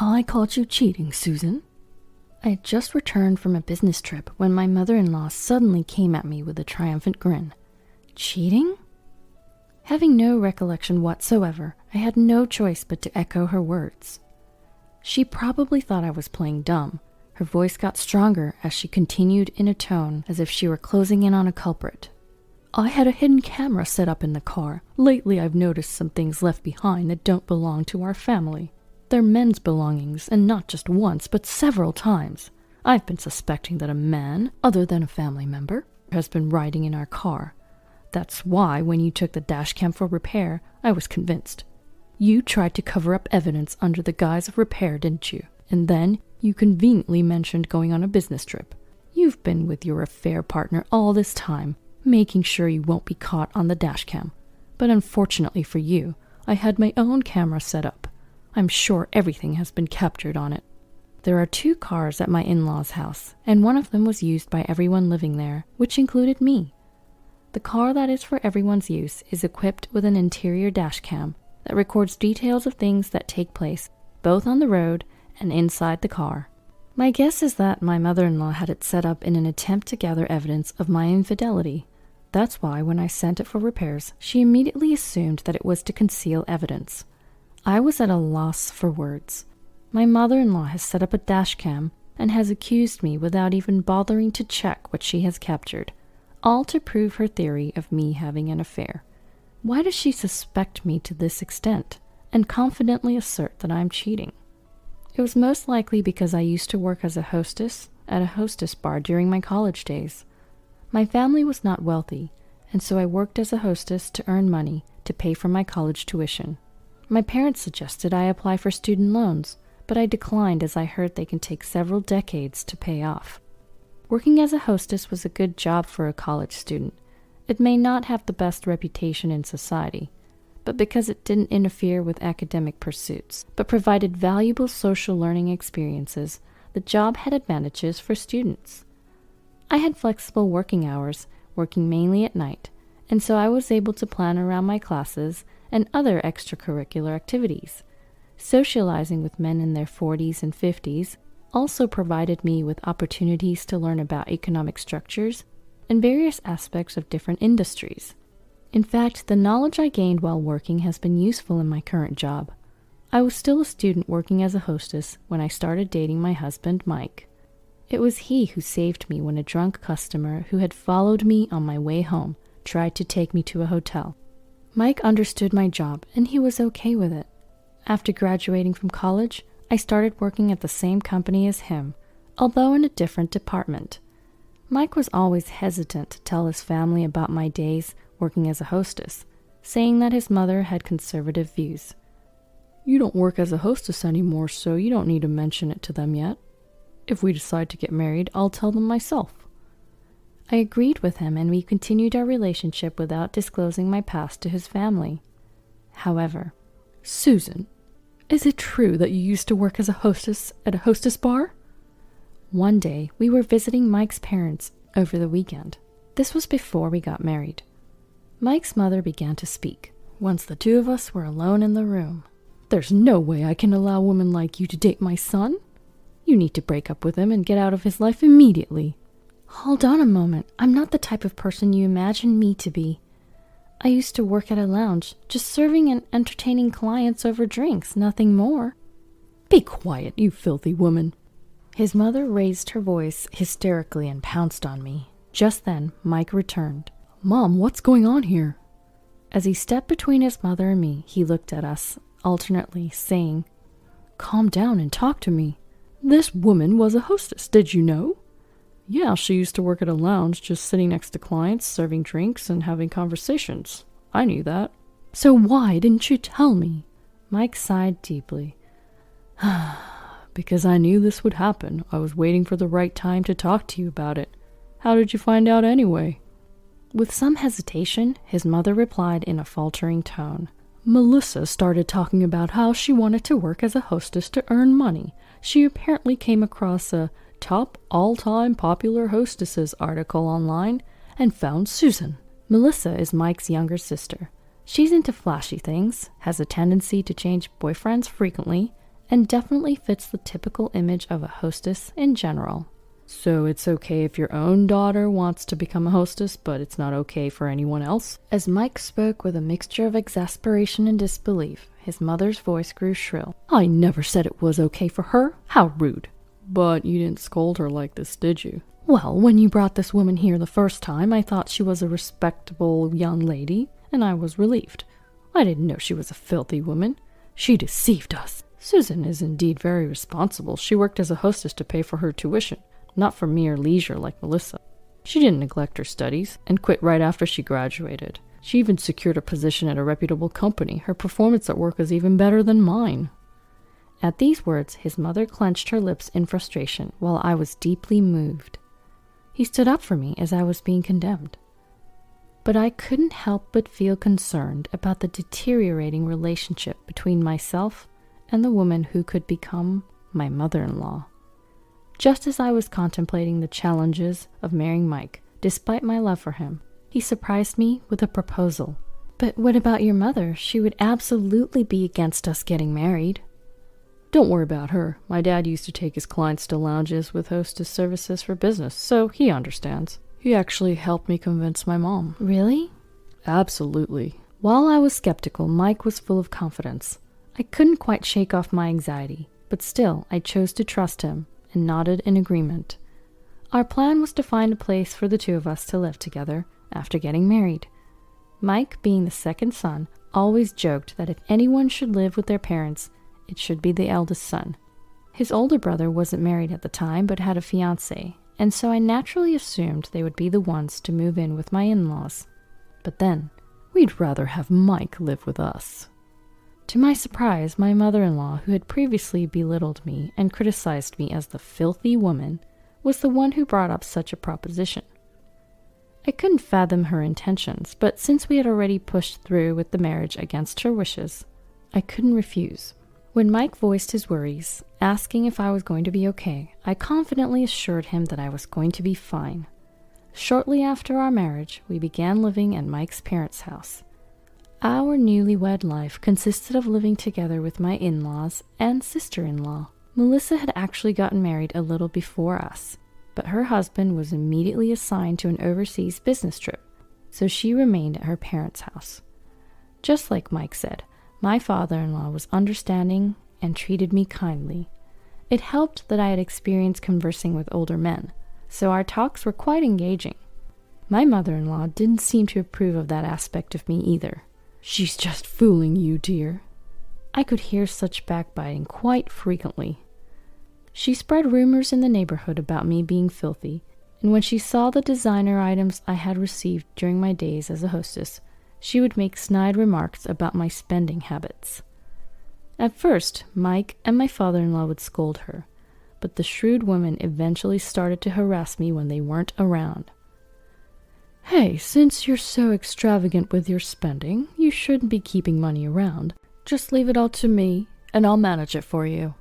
I caught you cheating, Susan. I had just returned from a business trip when my mother-in-law suddenly came at me with a triumphant grin. Cheating? Having no recollection whatsoever, I had no choice but to echo her words. She probably thought I was playing dumb. Her voice got stronger as she continued in a tone as if she were closing in on a culprit. I had a hidden camera set up in the car. Lately I've noticed some things left behind that don't belong to our family. They're men's belongings, and not just once, but several times. I've been suspecting that a man, other than a family member, has been riding in our car. That's why, when you took the dash cam for repair, I was convinced. You tried to cover up evidence under the guise of repair, didn't you? And then you conveniently mentioned going on a business trip. You've been with your affair partner all this time, making sure you won't be caught on the dash cam. But unfortunately for you, I had my own camera set up. I'm sure everything has been captured on it. There are 2 cars at my in-laws' house, and one of them was used by everyone living there, which included me. The car that is for everyone's use is equipped with an interior dash cam that records details of things that take place both on the road and inside the car. My guess is that my mother-in-law had it set up in an attempt to gather evidence of my infidelity. That's why when I sent it for repairs, she immediately assumed that it was to conceal evidence. I was at a loss for words. My mother-in-law has set up a dash cam and has accused me without even bothering to check what she has captured, all to prove her theory of me having an affair. Why does she suspect me to this extent and confidently assert that I'm cheating? It was most likely because I used to work as a hostess at a hostess bar during my college days. My family was not wealthy, and so I worked as a hostess to earn money to pay for my college tuition. My parents suggested I apply for student loans, but I declined as I heard they can take several decades to pay off. Working as a hostess was a good job for a college student. It may not have the best reputation in society, but because it didn't interfere with academic pursuits, but provided valuable social learning experiences, the job had advantages for students. I had flexible working hours, working mainly at night, and so I was able to plan around my classes and other extracurricular activities. Socializing with men in their 40s and 50s also provided me with opportunities to learn about economic structures and various aspects of different industries. In fact, the knowledge I gained while working has been useful in my current job. I was still a student working as a hostess when I started dating my husband, Mike. It was he who saved me when a drunk customer who had followed me on my way home tried to take me to a hotel. Mike understood my job, and he was okay with it. After graduating from college, I started working at the same company as him, although in a different department. Mike was always hesitant to tell his family about my days working as a hostess, saying that his mother had conservative views. You don't work as a hostess anymore, so you don't need to mention it to them yet. If we decide to get married, I'll tell them myself. I agreed with him, and we continued our relationship without disclosing my past to his family. However, Susan, is it true that you used to work as a hostess at a hostess bar? One day, we were visiting Mike's parents over the weekend. This was before we got married. Mike's mother began to speak, once the 2 of us were alone in the room. There's no way I can allow a woman like you to date my son. You need to break up with him and get out of his life immediately. Hold on a moment. I'm not the type of person you imagine me to be. I used to work at a lounge, just serving and entertaining clients over drinks, nothing more. Be quiet, you filthy woman. His mother raised her voice hysterically and pounced on me. Just then, Mike returned. Mom, what's going on here? As he stepped between his mother and me, he looked at us, alternately, saying, Calm down and talk to me. This woman was a hostess, did you know? Yeah, she used to work at a lounge, just sitting next to clients, serving drinks, and having conversations. I knew that. So why didn't you tell me? Mike sighed deeply. Because I knew this would happen. I was waiting for the right time to talk to you about it. How did you find out anyway? With some hesitation, his mother replied in a faltering tone. Melissa started talking about how she wanted to work as a hostess to earn money. She apparently came across a top all-time popular hostesses article online and found Susan. Melissa is Mike's younger sister. She's into flashy things, has a tendency to change boyfriends frequently, and definitely fits the typical image of a hostess in general. So it's okay if your own daughter wants to become a hostess, but it's not okay for anyone else? As Mike spoke with a mixture of exasperation and disbelief, his mother's voice grew shrill. I never said it was okay for her. How rude. But you didn't scold her like this, did you? Well, when you brought this woman here the first time, I thought she was a respectable young lady, and I was relieved. I didn't know she was a filthy woman. She deceived us. Susan is indeed very responsible. She worked as a hostess to pay for her tuition, not for mere leisure like Melissa. She didn't neglect her studies, and quit right after she graduated. She even secured a position at a reputable company. Her performance at work is even better than mine. At these words, his mother clenched her lips in frustration, while I was deeply moved. He stood up for me as I was being condemned. But I couldn't help but feel concerned about the deteriorating relationship between myself and the woman who could become my mother-in-law. Just as I was contemplating the challenges of marrying Mike, despite my love for him, he surprised me with a proposal. But what about your mother? She would absolutely be against us getting married. Don't worry about her. My dad used to take his clients to lounges with hostess services for business, so he understands. He actually helped me convince my mom. Really? Absolutely. While I was skeptical, Mike was full of confidence. I couldn't quite shake off my anxiety, but still I chose to trust him and nodded in agreement. Our plan was to find a place for the two of us to live together after getting married. Mike, being the second son, always joked that if anyone should live with their parents, it should be the eldest son. His older brother wasn't married at the time but had a fiancée, and so I naturally assumed they would be the ones to move in with my in-laws. But then, we'd rather have Mike live with us. To my surprise, my mother-in-law, who had previously belittled me and criticized me as the filthy woman, was the one who brought up such a proposition. I couldn't fathom her intentions, but since we had already pushed through with the marriage against her wishes, I couldn't refuse. When Mike voiced his worries, asking if I was going to be okay, I confidently assured him that I was going to be fine. Shortly after our marriage, we began living at Mike's parents' house. Our newlywed life consisted of living together with my in-laws and sister-in-law. Melissa had actually gotten married a little before us, but her husband was immediately assigned to an overseas business trip, so she remained at her parents' house. Just like Mike said, my father-in-law was understanding and treated me kindly. It helped that I had experience conversing with older men, so our talks were quite engaging. My mother-in-law didn't seem to approve of that aspect of me either. She's just fooling you, dear. I could hear such backbiting quite frequently. She spread rumors in the neighborhood about me being filthy, and when she saw the designer items I had received during my days as a hostess, she would make snide remarks about my spending habits. At first, Mike and my father-in-law would scold her, but the shrewd woman eventually started to harass me when they weren't around. Hey, since you're so extravagant with your spending, you shouldn't be keeping money around. Just leave it all to me, and I'll manage it for you.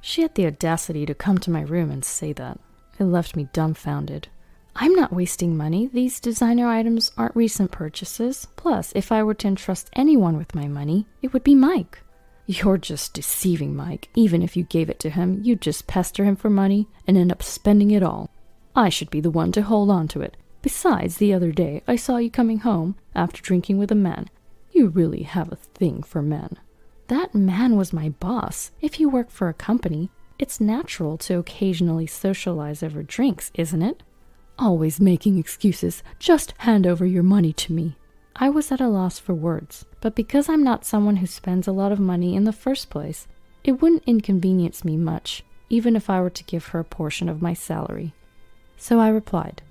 She had the audacity to come to my room and say that. It left me dumbfounded. I'm not wasting money. These designer items aren't recent purchases. Plus, if I were to entrust anyone with my money, it would be Mike. You're just deceiving Mike. Even if you gave it to him, you'd just pester him for money and end up spending it all. I should be the one to hold on to it. Besides, the other day, I saw you coming home after drinking with a man. You really have a thing for men. That man was my boss. If you work for a company, it's natural to occasionally socialize over drinks, isn't it? Always making excuses. Just hand over your money to me. I was at a loss for words, but because I'm not someone who spends a lot of money in the first place, it wouldn't inconvenience me much, even if I were to give her a portion of my salary. So I replied,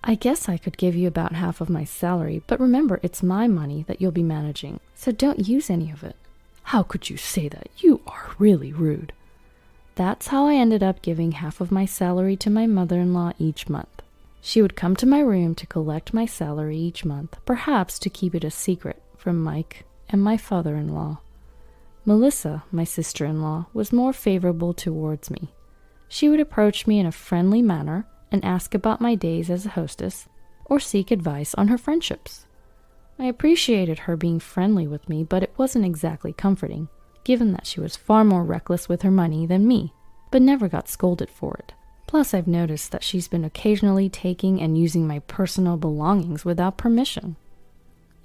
I guess I could give you about half of my salary, but remember, it's my money that you'll be managing, so don't use any of it. How could you say that? You are really rude. That's how I ended up giving half of my salary to my mother-in-law each month. She would come to my room to collect my salary each month, perhaps to keep it a secret from Mike and my father-in-law. Melissa, my sister-in-law, was more favorable towards me. She would approach me in a friendly manner and ask about my days as a hostess, or seek advice on her friendships. I appreciated her being friendly with me, but it wasn't exactly comforting. given that she was far more reckless with her money than me, but never got scolded for it. Plus, I've noticed that she's been occasionally taking and using my personal belongings without permission.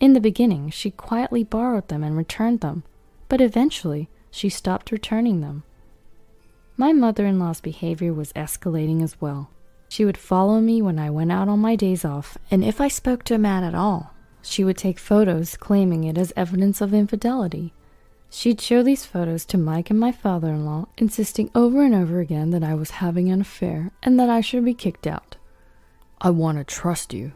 In the beginning, she quietly borrowed them and returned them, but eventually, she stopped returning them. My mother-in-law's behavior was escalating as well. She would follow me when I went out on my days off, and if I spoke to a man at all, she would take photos claiming it as evidence of infidelity. She'd show these photos to Mike and my father-in-law, insisting over and over again that I was having an affair and that I should be kicked out. I want to trust you.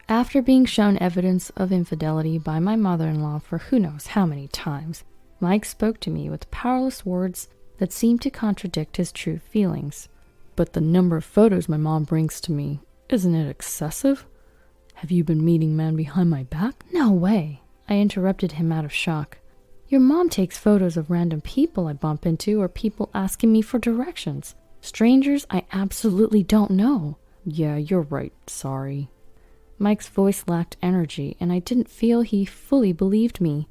After being shown evidence of infidelity by my mother-in-law for who knows how many times, Mike spoke to me with powerless words that seemed to contradict his true feelings. But the number of photos my mom brings to me, isn't it excessive? Have you been meeting men behind my back? No way, I interrupted him out of shock. Your mom takes photos of random people I bump into or people asking me for directions. Strangers I absolutely don't know. Yeah, you're right, sorry. Mike's voice lacked energy, and I didn't feel he fully believed me.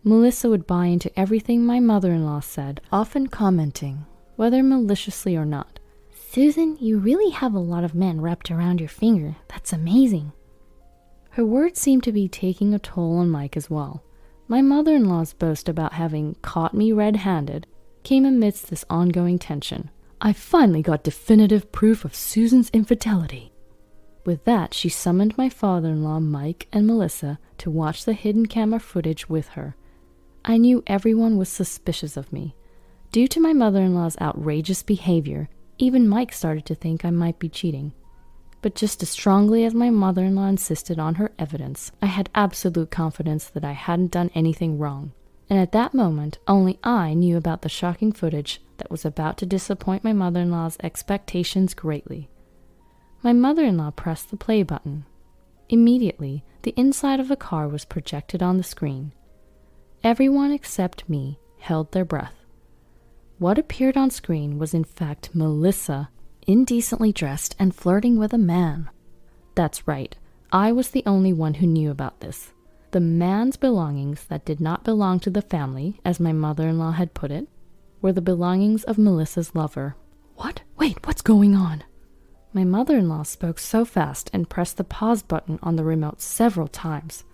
Melissa would buy into everything my mother-in-law said, often commenting, whether maliciously or not, "Susan, you really have a lot of men wrapped around your finger. That's amazing." Her words seemed to be taking a toll on Mike as well. My mother-in-law's boast about having caught me red-handed came amidst this ongoing tension. I finally got definitive proof of Susan's infidelity. With that, she summoned my father-in-law, Mike, and Melissa to watch the hidden camera footage with her. I knew everyone was suspicious of me. Due to my mother-in-law's outrageous behavior, even Mike started to think I might be cheating. But just as strongly as my mother-in-law insisted on her evidence, I had absolute confidence that I hadn't done anything wrong. And at that moment, only I knew about the shocking footage that was about to disappoint my mother-in-law's expectations greatly. My mother-in-law pressed the play button. Immediately, the inside of the car was projected on the screen. Everyone except me held their breath. What appeared on screen was in fact Melissa, indecently dressed and flirting with a man. That's right, I was the only one who knew about this. The man's belongings that did not belong to the family, as my mother-in-law had put it, were the belongings of Melissa's lover. What? Wait, what's going on? My mother-in-law spoke so fast and pressed the pause button on the remote several times,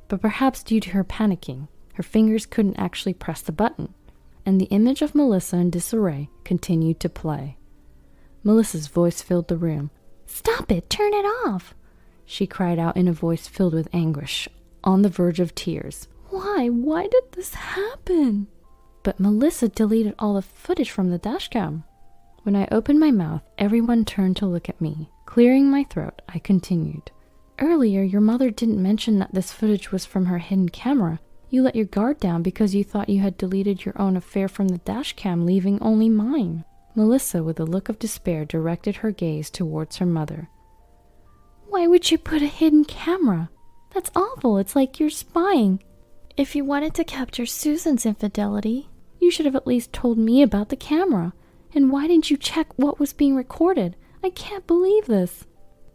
but perhaps due to her panicking, her fingers couldn't actually press the button, and the image of Melissa in disarray continued to play. Melissa's voice filled the room. "Stop it! Turn it off!" she cried out in a voice filled with anguish, on the verge of tears. Why? Why did this happen? But Melissa deleted all the footage from the dashcam. When I opened my mouth, everyone turned to look at me. Clearing my throat, I continued. Earlier, your mother didn't mention that this footage was from her hidden camera. You let your guard down because you thought you had deleted your own affair from the dashcam, leaving only mine. Melissa, with a look of despair, directed her gaze towards her mother. Why would you put a hidden camera? That's awful. It's like you're spying. If you wanted to capture Susan's infidelity, you should have at least told me about the camera. And why didn't you check what was being recorded? I can't believe this.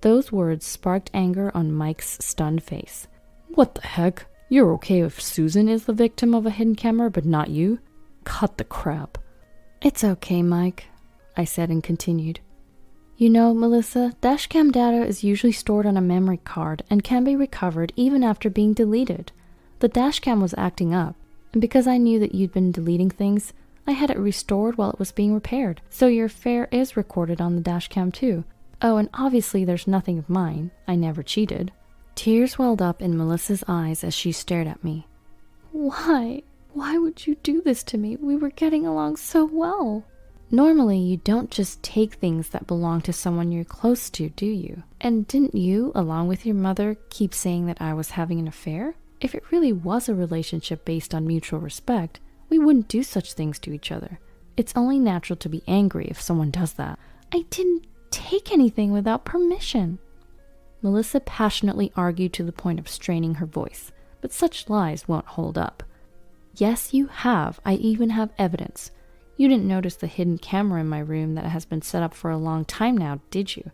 Those words sparked anger on Mike's stunned face. What the heck? You're okay if Susan is the victim of a hidden camera, but not you? Cut the crap. It's okay, Mike, I said and continued. You know, Melissa, dashcam data is usually stored on a memory card and can be recovered even after being deleted. The dashcam was acting up, and because I knew that you'd been deleting things, I had it restored while it was being repaired, so your affair is recorded on the dashcam too. Oh, and obviously there's nothing of mine. I never cheated. Tears welled up in Melissa's eyes as she stared at me. Why? Why would you do this to me? We were getting along so well. Normally, you don't just take things that belong to someone you're close to, do you? And didn't you, along with your mother, keep saying that I was having an affair? If it really was a relationship based on mutual respect, we wouldn't do such things to each other. It's only natural to be angry if someone does that. I didn't take anything without permission. Melissa passionately argued to the point of straining her voice, but such lies won't hold up. Yes, you have. I even have evidence. You didn't notice the hidden camera in my room that has been set up for a long time now, did you?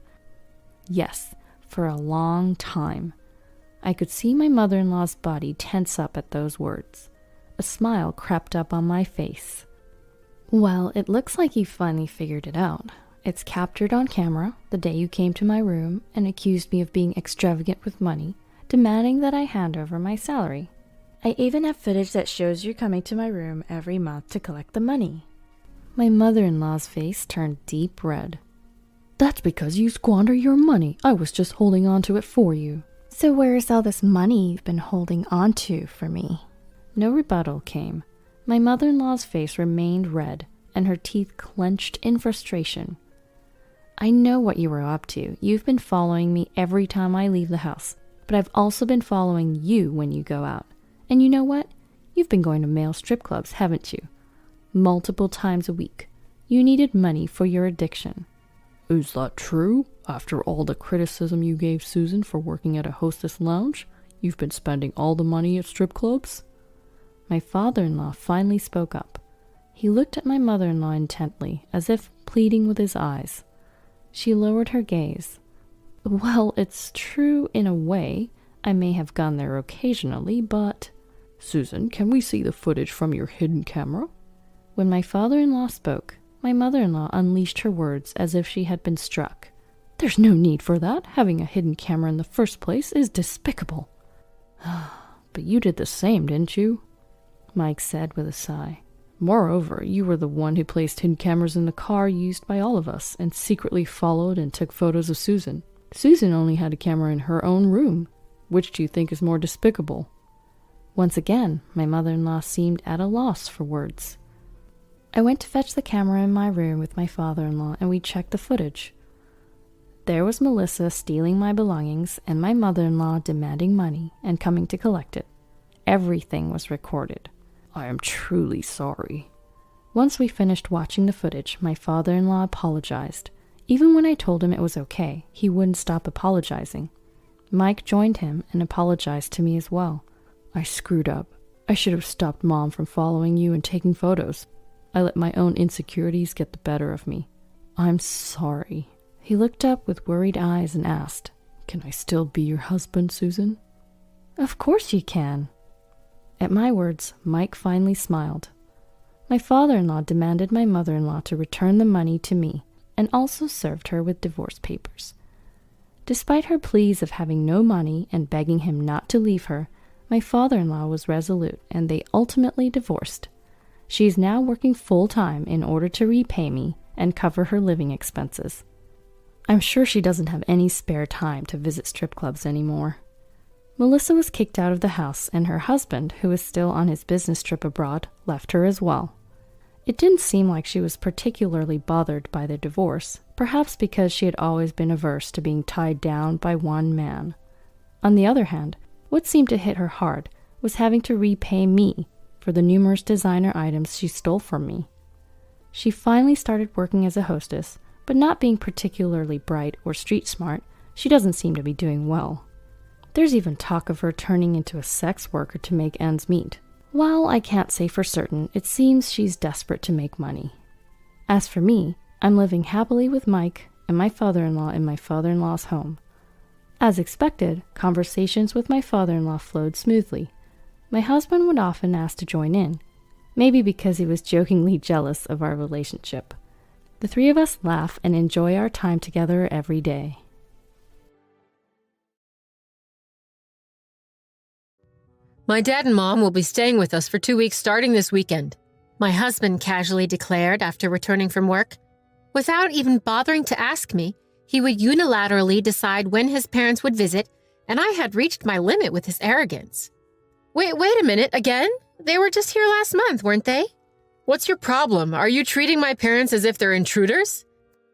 Yes, for a long time. I could see my mother-in-law's body tense up at those words. A smile crept up on my face. Well, it looks like you finally figured it out. It's captured on camera the day you came to my room and accused me of being extravagant with money, demanding that I hand over my salary. I even have footage that shows you coming to my room every month to collect the money. My mother-in-law's face turned deep red. That's because you squander your money. I was just holding on to it for you. So where's all this money you've been holding on to for me? No rebuttal came. My mother-in-law's face remained red, and her teeth clenched in frustration. I know what you were up to. You've been following me every time I leave the house, but I've also been following you when you go out. And you know what? You've been going to male strip clubs, haven't you? Multiple times a week. You needed money for your addiction. Is that true? After all the criticism you gave Susan for working at a hostess lounge, you've been spending all the money at strip clubs? My father-in-law finally spoke up. He looked at my mother-in-law intently, as if pleading with his eyes. She lowered her gaze. Well, it's true in a way. I may have gone there occasionally, but... Susan, can we see the footage from your hidden camera? When my father-in-law spoke, my mother-in-law unleashed her words as if she had been struck. There's no need for that. Having a hidden camera in the first place is despicable. But you did the same, didn't you? Mike said with a sigh. Moreover, you were the one who placed hidden cameras in the car used by all of us and secretly followed and took photos of Susan. Susan only had a camera in her own room. Which do you think is more despicable? Once again, my mother-in-law seemed at a loss for words. I went to fetch the camera in my room with my father-in-law, and we checked the footage. There was Melissa stealing my belongings and my mother-in-law demanding money and coming to collect it. Everything was recorded. I am truly sorry. Once we finished watching the footage, my father-in-law apologized. Even when I told him it was okay, he wouldn't stop apologizing. Mike joined him and apologized to me as well. I screwed up. I should have stopped Mom from following you and taking photos. I let my own insecurities get the better of me. I'm sorry. He looked up with worried eyes and asked, Can I still be your husband, Susan? Of course you can. At my words, Mike finally smiled. My father-in-law demanded my mother-in-law to return the money to me and also served her with divorce papers. Despite her pleas of having no money and begging him not to leave her, my father-in-law was resolute and they ultimately divorced. She is now working full-time in order to repay me and cover her living expenses. I'm sure she doesn't have any spare time to visit strip clubs anymore. Melissa was kicked out of the house, and her husband, who was still on his business trip abroad, left her as well. It didn't seem like she was particularly bothered by the divorce, perhaps because she had always been averse to being tied down by one man. On the other hand, what seemed to hit her hard was having to repay me for the numerous designer items she stole from me. She finally started working as a hostess, but not being particularly bright or street smart, she doesn't seem to be doing well. There's even talk of her turning into a sex worker to make ends meet. While I can't say for certain, it seems she's desperate to make money. As for me, I'm living happily with Mike and my father-in-law in my father-in-law's home. As expected, conversations with my father-in-law flowed smoothly. My husband would often ask to join in, maybe because he was jokingly jealous of our relationship. The three of us laugh and enjoy our time together every day. My dad and mom will be staying with us for 2 weeks starting this weekend, my husband casually declared after returning from work. Without even bothering to ask me, he would unilaterally decide when his parents would visit, and I had reached my limit with his arrogance. Wait a minute, again? They were just here last month, weren't they? What's your problem? Are you treating my parents as if they're intruders?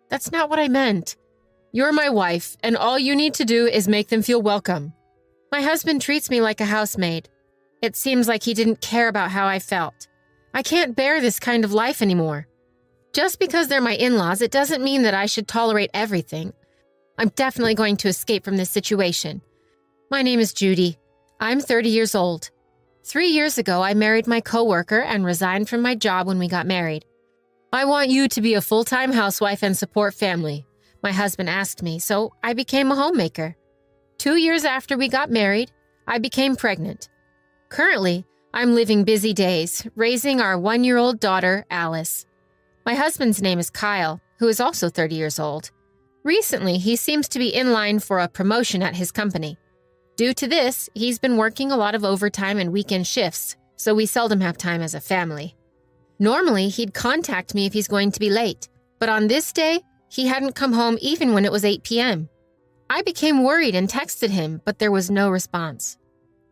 That's not what I meant. You're my wife, and all you need to do is make them feel welcome. My husband treats me like a housemaid. It seems like he didn't care about how I felt. I can't bear this kind of life anymore. Just because they're my in-laws, it doesn't mean that I should tolerate everything. I'm definitely going to escape from this situation. My name is Judy. I'm 30 years old. 3 years ago, I married my coworker and resigned from my job when we got married. I want you to be a full-time housewife and support family, my husband asked me, so I became a homemaker. 2 years after we got married, I became pregnant. Currently, I'm living busy days, raising our 1-year-old daughter, Alice. My husband's name is Kyle, who is also 30 years old. Recently, he seems to be in line for a promotion at his company. Due to this, he's been working a lot of overtime and weekend shifts, so we seldom have time as a family. Normally, he'd contact me if he's going to be late, but on this day, he hadn't come home even when it was 8 p.m. I became worried and texted him, but there was no response.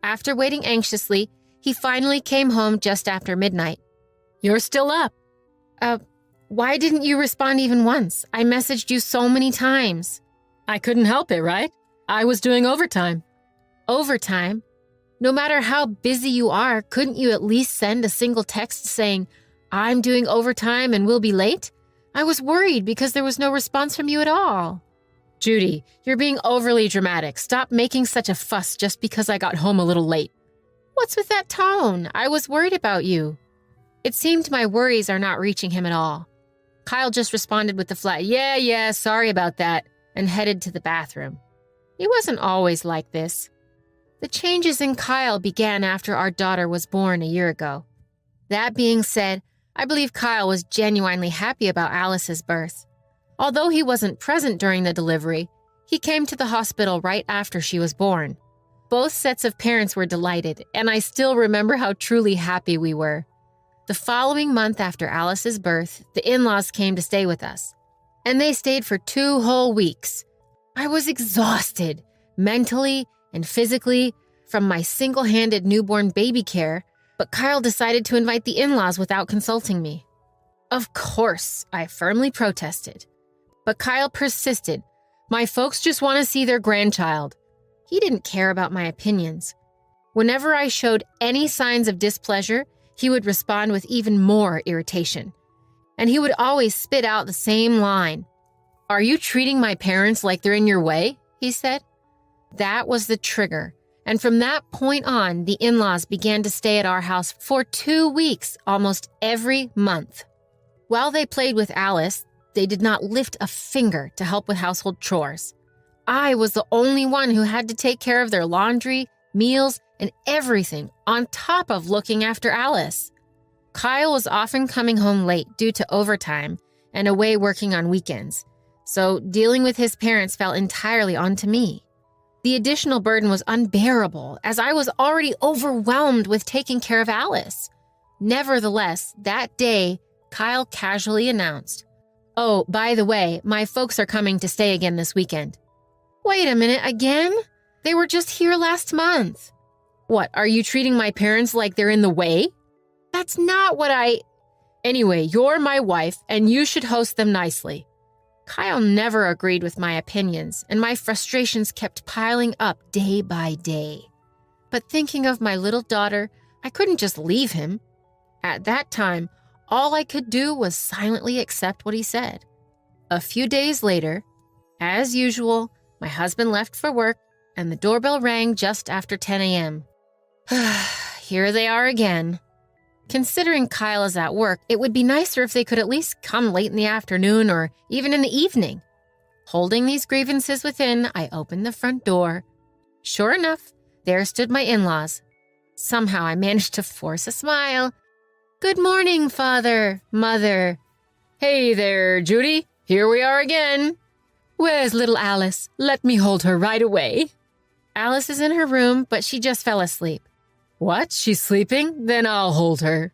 After waiting anxiously, he finally came home just after midnight. You're still up. Why didn't you respond even once? I messaged you so many times. I couldn't help it, right? I was doing overtime. Overtime? No matter how busy you are, couldn't you at least send a single text saying, I'm doing overtime and will be late? I was worried because there was no response from you at all. Judy, you're being overly dramatic. Stop making such a fuss just because I got home a little late. What's with that tone? I was worried about you. It seemed my worries are not reaching him at all. Kyle just responded with the flat, yeah, sorry about that, and headed to the bathroom. He wasn't always like this. The changes in Kyle began after our daughter was born a year ago. That being said, I believe Kyle was genuinely happy about Alice's birth. Although he wasn't present during the delivery, he came to the hospital right after she was born. Both sets of parents were delighted, and I still remember how truly happy we were. The following month after Alice's birth, the in-laws came to stay with us, and they stayed for 2 whole weeks. I was exhausted, mentally and physically, from my single-handed newborn baby care, but Kyle decided to invite the in-laws without consulting me. Of course, I firmly protested, but Kyle persisted. My folks just want to see their grandchild. He didn't care about my opinions. Whenever I showed any signs of displeasure, he would respond with even more irritation. And he would always spit out the same line. Are you treating my parents like they're in your way? He said. That was the trigger. And from that point on, the in-laws began to stay at our house for 2 weeks, almost every month. While they played with Alice, they did not lift a finger to help with household chores. I was the only one who had to take care of their laundry, meals, and everything on top of looking after Alice. Kyle was often coming home late due to overtime and away working on weekends, so dealing with his parents fell entirely onto me. The additional burden was unbearable as I was already overwhelmed with taking care of Alice. Nevertheless, that day, Kyle casually announced, "Oh, by the way, my folks are coming to stay again this weekend." Wait a minute, again? They were just here last month. What, are you treating my parents like they're in the way? That's not what Anyway, you're my wife, and you should host them nicely. Kyle never agreed with my opinions, and my frustrations kept piling up day by day. But thinking of my little daughter, I couldn't just leave him. At that time, all I could do was silently accept what he said. A few days later, as usual, my husband left for work, and the doorbell rang just after 10 a.m. Here they are again. Considering Kyle is at work, it would be nicer if they could at least come late in the afternoon or even in the evening. Holding these grievances within, I opened the front door. Sure enough, there stood my in-laws. Somehow I managed to force a smile. "Good morning, Father, Mother." Hey there, Judy. Here we are again. Where's little Alice? Let me hold her right away. Alice is in her room, but she just fell asleep. What? She's sleeping? Then I'll hold her.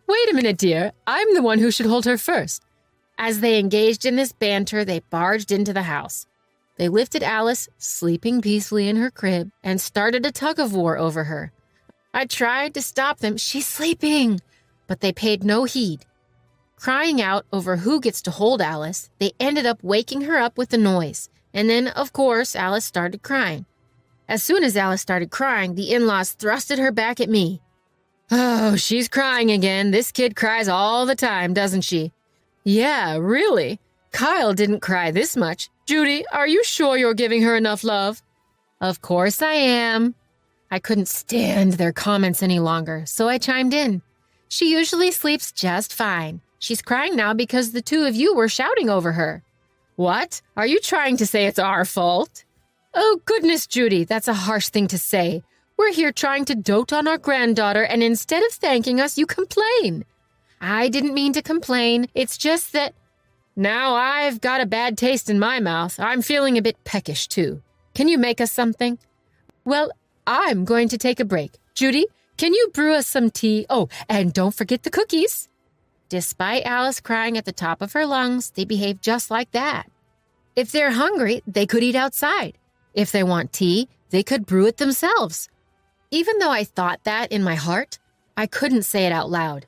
Wait a minute, dear. I'm the one who should hold her first. As they engaged in this banter, they barged into the house. They lifted Alice, sleeping peacefully in her crib, and started a tug-of-war over her. I tried to stop them. "She's sleeping," but they paid no heed. Crying out over who gets to hold Alice, they ended up waking her up with the noise. And then, of course, Alice started crying. As soon as Alice started crying, the in-laws thrusted her back at me. Oh, she's crying again. This kid cries all the time, doesn't she? Yeah, really? Kyle didn't cry this much. Judy, are you sure you're giving her enough love? Of course I am. I couldn't stand their comments any longer, so I chimed in. She usually sleeps just fine. She's crying now because the two of you were shouting over her. What? Are you trying to say it's our fault? Oh, goodness, Judy, that's a harsh thing to say. We're here trying to dote on our granddaughter, and instead of thanking us, you complain. I didn't mean to complain. It's just that now I've got a bad taste in my mouth. I'm feeling a bit peckish, too. Can you make us something? Well, I'm going to take a break. Judy, can you brew us some tea? Oh, and don't forget the cookies. Despite Alice crying at the top of her lungs, they behave just like that. If they're hungry, they could eat outside. If they want tea, they could brew it themselves. Even though I thought that in my heart, I couldn't say it out loud.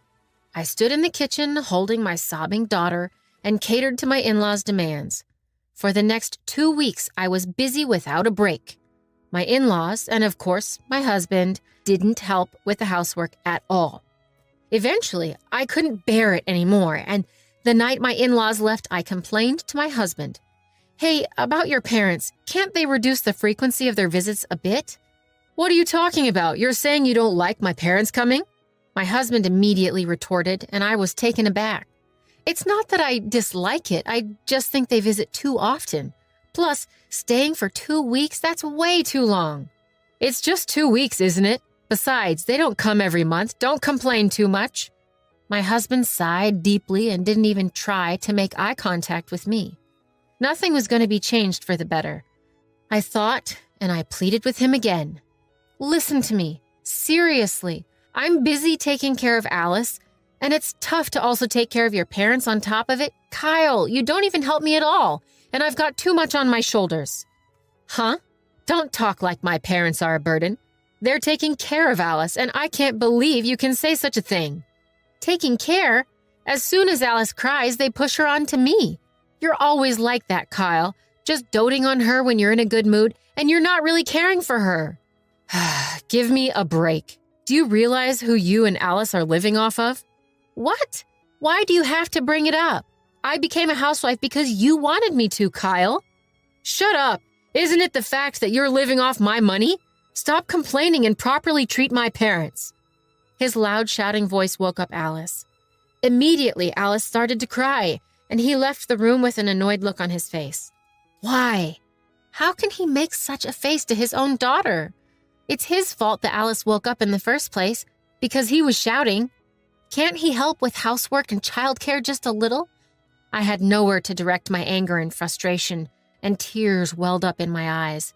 I stood in the kitchen holding my sobbing daughter and catered to my in-laws' demands. For the next 2 weeks, I was busy without a break. My in-laws, and of course, my husband, didn't help with the housework at all. Eventually, I couldn't bear it anymore, and the night my in-laws left, I complained to my husband. Hey, about your parents, can't they reduce the frequency of their visits a bit? What are you talking about? You're saying you don't like my parents coming? My husband immediately retorted, and I was taken aback. It's not that I dislike it, I just think they visit too often. Plus, staying for 2 weeks, that's way too long. It's just 2 weeks, isn't it? Besides, they don't come every month. Don't complain too much. My husband sighed deeply and didn't even try to make eye contact with me. Nothing was going to be changed for the better. I thought, and I pleaded with him again. Listen to me. Seriously. I'm busy taking care of Alice, and it's tough to also take care of your parents on top of it. Kyle, you don't even help me at all, and I've got too much on my shoulders. Huh? Don't talk like my parents are a burden. They're taking care of Alice, and I can't believe you can say such a thing. Taking care? As soon as Alice cries, they push her on to me. You're always like that, Kyle, just doting on her when you're in a good mood, and you're not really caring for her. Give me a break. Do you realize who you and Alice are living off of? What? Why do you have to bring it up? I became a housewife because you wanted me to, Kyle. Shut up. Isn't it the fact that you're living off my money? Stop complaining and properly treat my parents. His loud shouting voice woke up Alice. Immediately, Alice started to cry, and he left the room with an annoyed look on his face. Why? How can he make such a face to his own daughter? It's his fault that Alice woke up in the first place, because he was shouting. Can't he help with housework and childcare just a little? I had nowhere to direct my anger and frustration, and tears welled up in my eyes.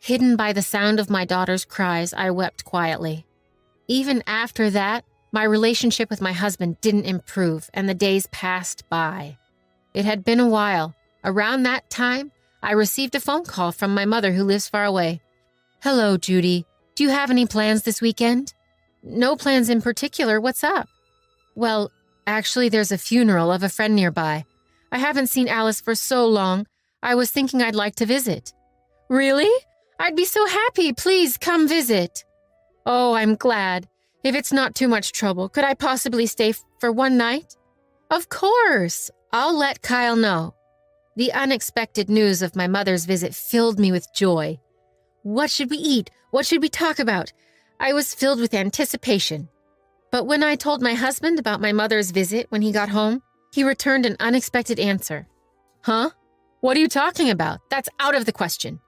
Hidden by the sound of my daughter's cries, I wept quietly. Even after that, my relationship with my husband didn't improve, and the days passed by. It had been a while. Around that time, I received a phone call from my mother who lives far away. Hello, Judy. Do you have any plans this weekend? No plans in particular. What's up? Well, actually, there's a funeral of a friend nearby. I haven't seen Alice for so long. I was thinking I'd like to visit. Really? I'd be so happy. Please come visit. Oh, I'm glad. If it's not too much trouble, could I possibly stay for one night? Of course. I'll let Kyle know. The unexpected news of my mother's visit filled me with joy. What should we eat? What should we talk about? I was filled with anticipation. But when I told my husband about my mother's visit when he got home, he returned an unexpected answer. Huh? What are you talking about? That's out of the question.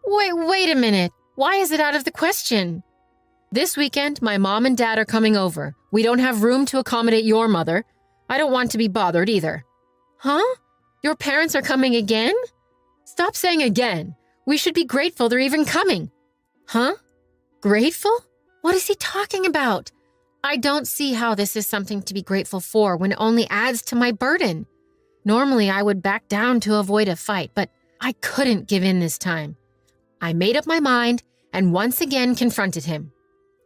Wait a minute. Why is it out of the question? This weekend, my mom and dad are coming over. We don't have room to accommodate your mother. I don't want to be bothered either. Huh? Your parents are coming again? Stop saying again. We should be grateful they're even coming. Huh? Grateful? What is he talking about? I don't see how this is something to be grateful for when it only adds to my burden. Normally, I would back down to avoid a fight, but I couldn't give in this time. I made up my mind and once again confronted him.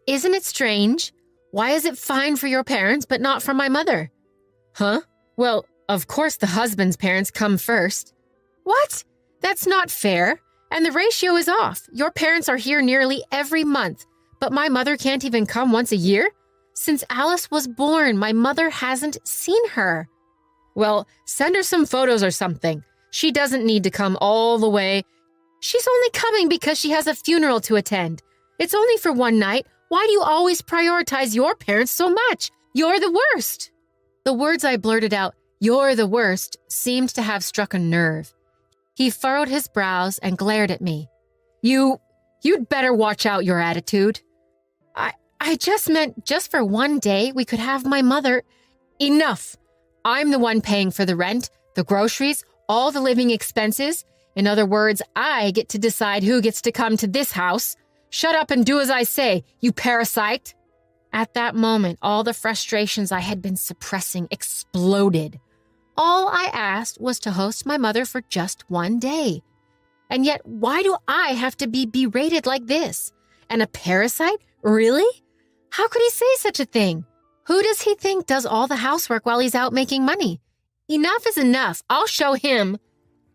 Isn't it strange? Why is it fine for your parents but not for my mother? Huh? Well, of course the husband's parents come first. What? That's not fair. And the ratio is off. Your parents are here nearly every month, but my mother can't even come once a year? Since Alice was born, my mother hasn't seen her. Well, send her some photos or something. She doesn't need to come all the way. She's only coming because she has a funeral to attend. It's only for one night. Why do you always prioritize your parents so much? You're the worst. The words I blurted out, "You're the worst," seemed to have struck a nerve. He furrowed his brows and glared at me. You'd better watch out your attitude. I just meant just for one day we could have my mother. Enough. I'm the one paying for the rent, the groceries, all the living expenses. In other words, I get to decide who gets to come to this house. Shut up and do as I say, you parasite. At that moment, all the frustrations I had been suppressing exploded. All I asked was to host my mother for just one day. And yet, why do I have to be berated like this? And a parasite? Really? How could he say such a thing? Who does he think does all the housework while he's out making money? Enough is enough. I'll show him.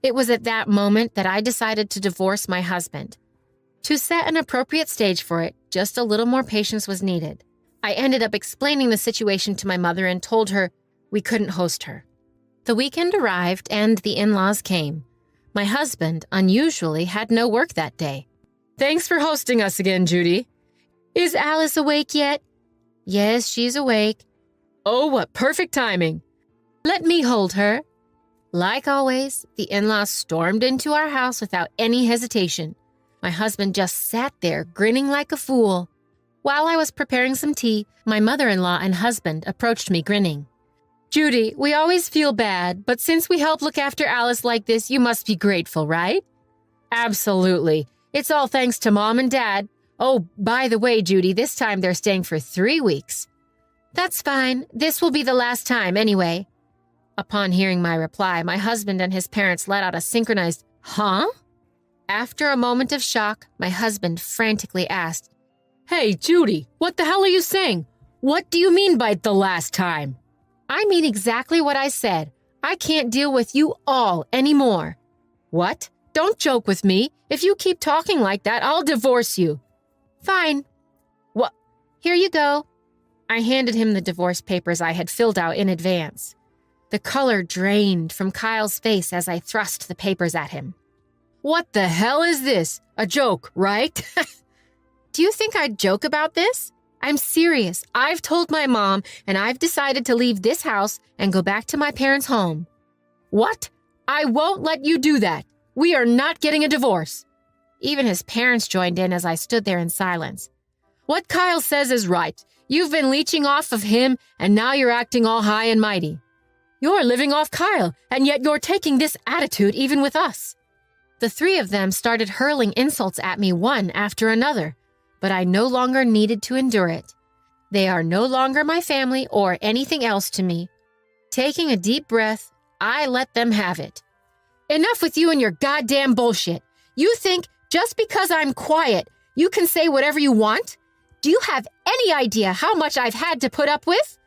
It was at that moment that I decided to divorce my husband. To set an appropriate stage for it, just a little more patience was needed. I ended up explaining the situation to my mother and told her we couldn't host her. The weekend arrived and the in-laws came. My husband, unusually, had no work that day. Thanks for hosting us again, Judy. Is Alice awake yet? Yes, she's awake. Oh, what perfect timing. Let me hold her. Like always, the in-laws stormed into our house without any hesitation. My husband just sat there, grinning like a fool. While I was preparing some tea, my mother-in-law and husband approached me grinning. Judy, we always feel bad, but since we help look after Alice like this, you must be grateful, right? Absolutely. It's all thanks to Mom and Dad. Oh, by the way, Judy, this time they're staying for 3 weeks. That's fine. This will be the last time anyway. Upon hearing my reply, my husband and his parents let out a synchronized, huh? After a moment of shock, my husband frantically asked, Hey, Judy, what the hell are you saying? What do you mean by the last time? I mean exactly what I said. I can't deal with you all anymore. What? Don't joke with me. If you keep talking like that, I'll divorce you. Fine. What? Here you go. I handed him the divorce papers I had filled out in advance. The color drained from Kyle's face as I thrust the papers at him. What the hell is this? A joke, right? Do you think I'd joke about this? I'm serious. I've told my mom, and I've decided to leave this house and go back to my parents' home. What? I won't let you do that. We are not getting a divorce. Even his parents joined in as I stood there in silence. What Kyle says is right. You've been leeching off of him, and now you're acting all high and mighty. You're living off Kyle, and yet you're taking this attitude even with us. The three of them started hurling insults at me one after another, but I no longer needed to endure it. They are no longer my family or anything else to me. Taking a deep breath, I let them have it. Enough with you and your goddamn bullshit. You think just because I'm quiet, you can say whatever you want? Do you have any idea how much I've had to put up with?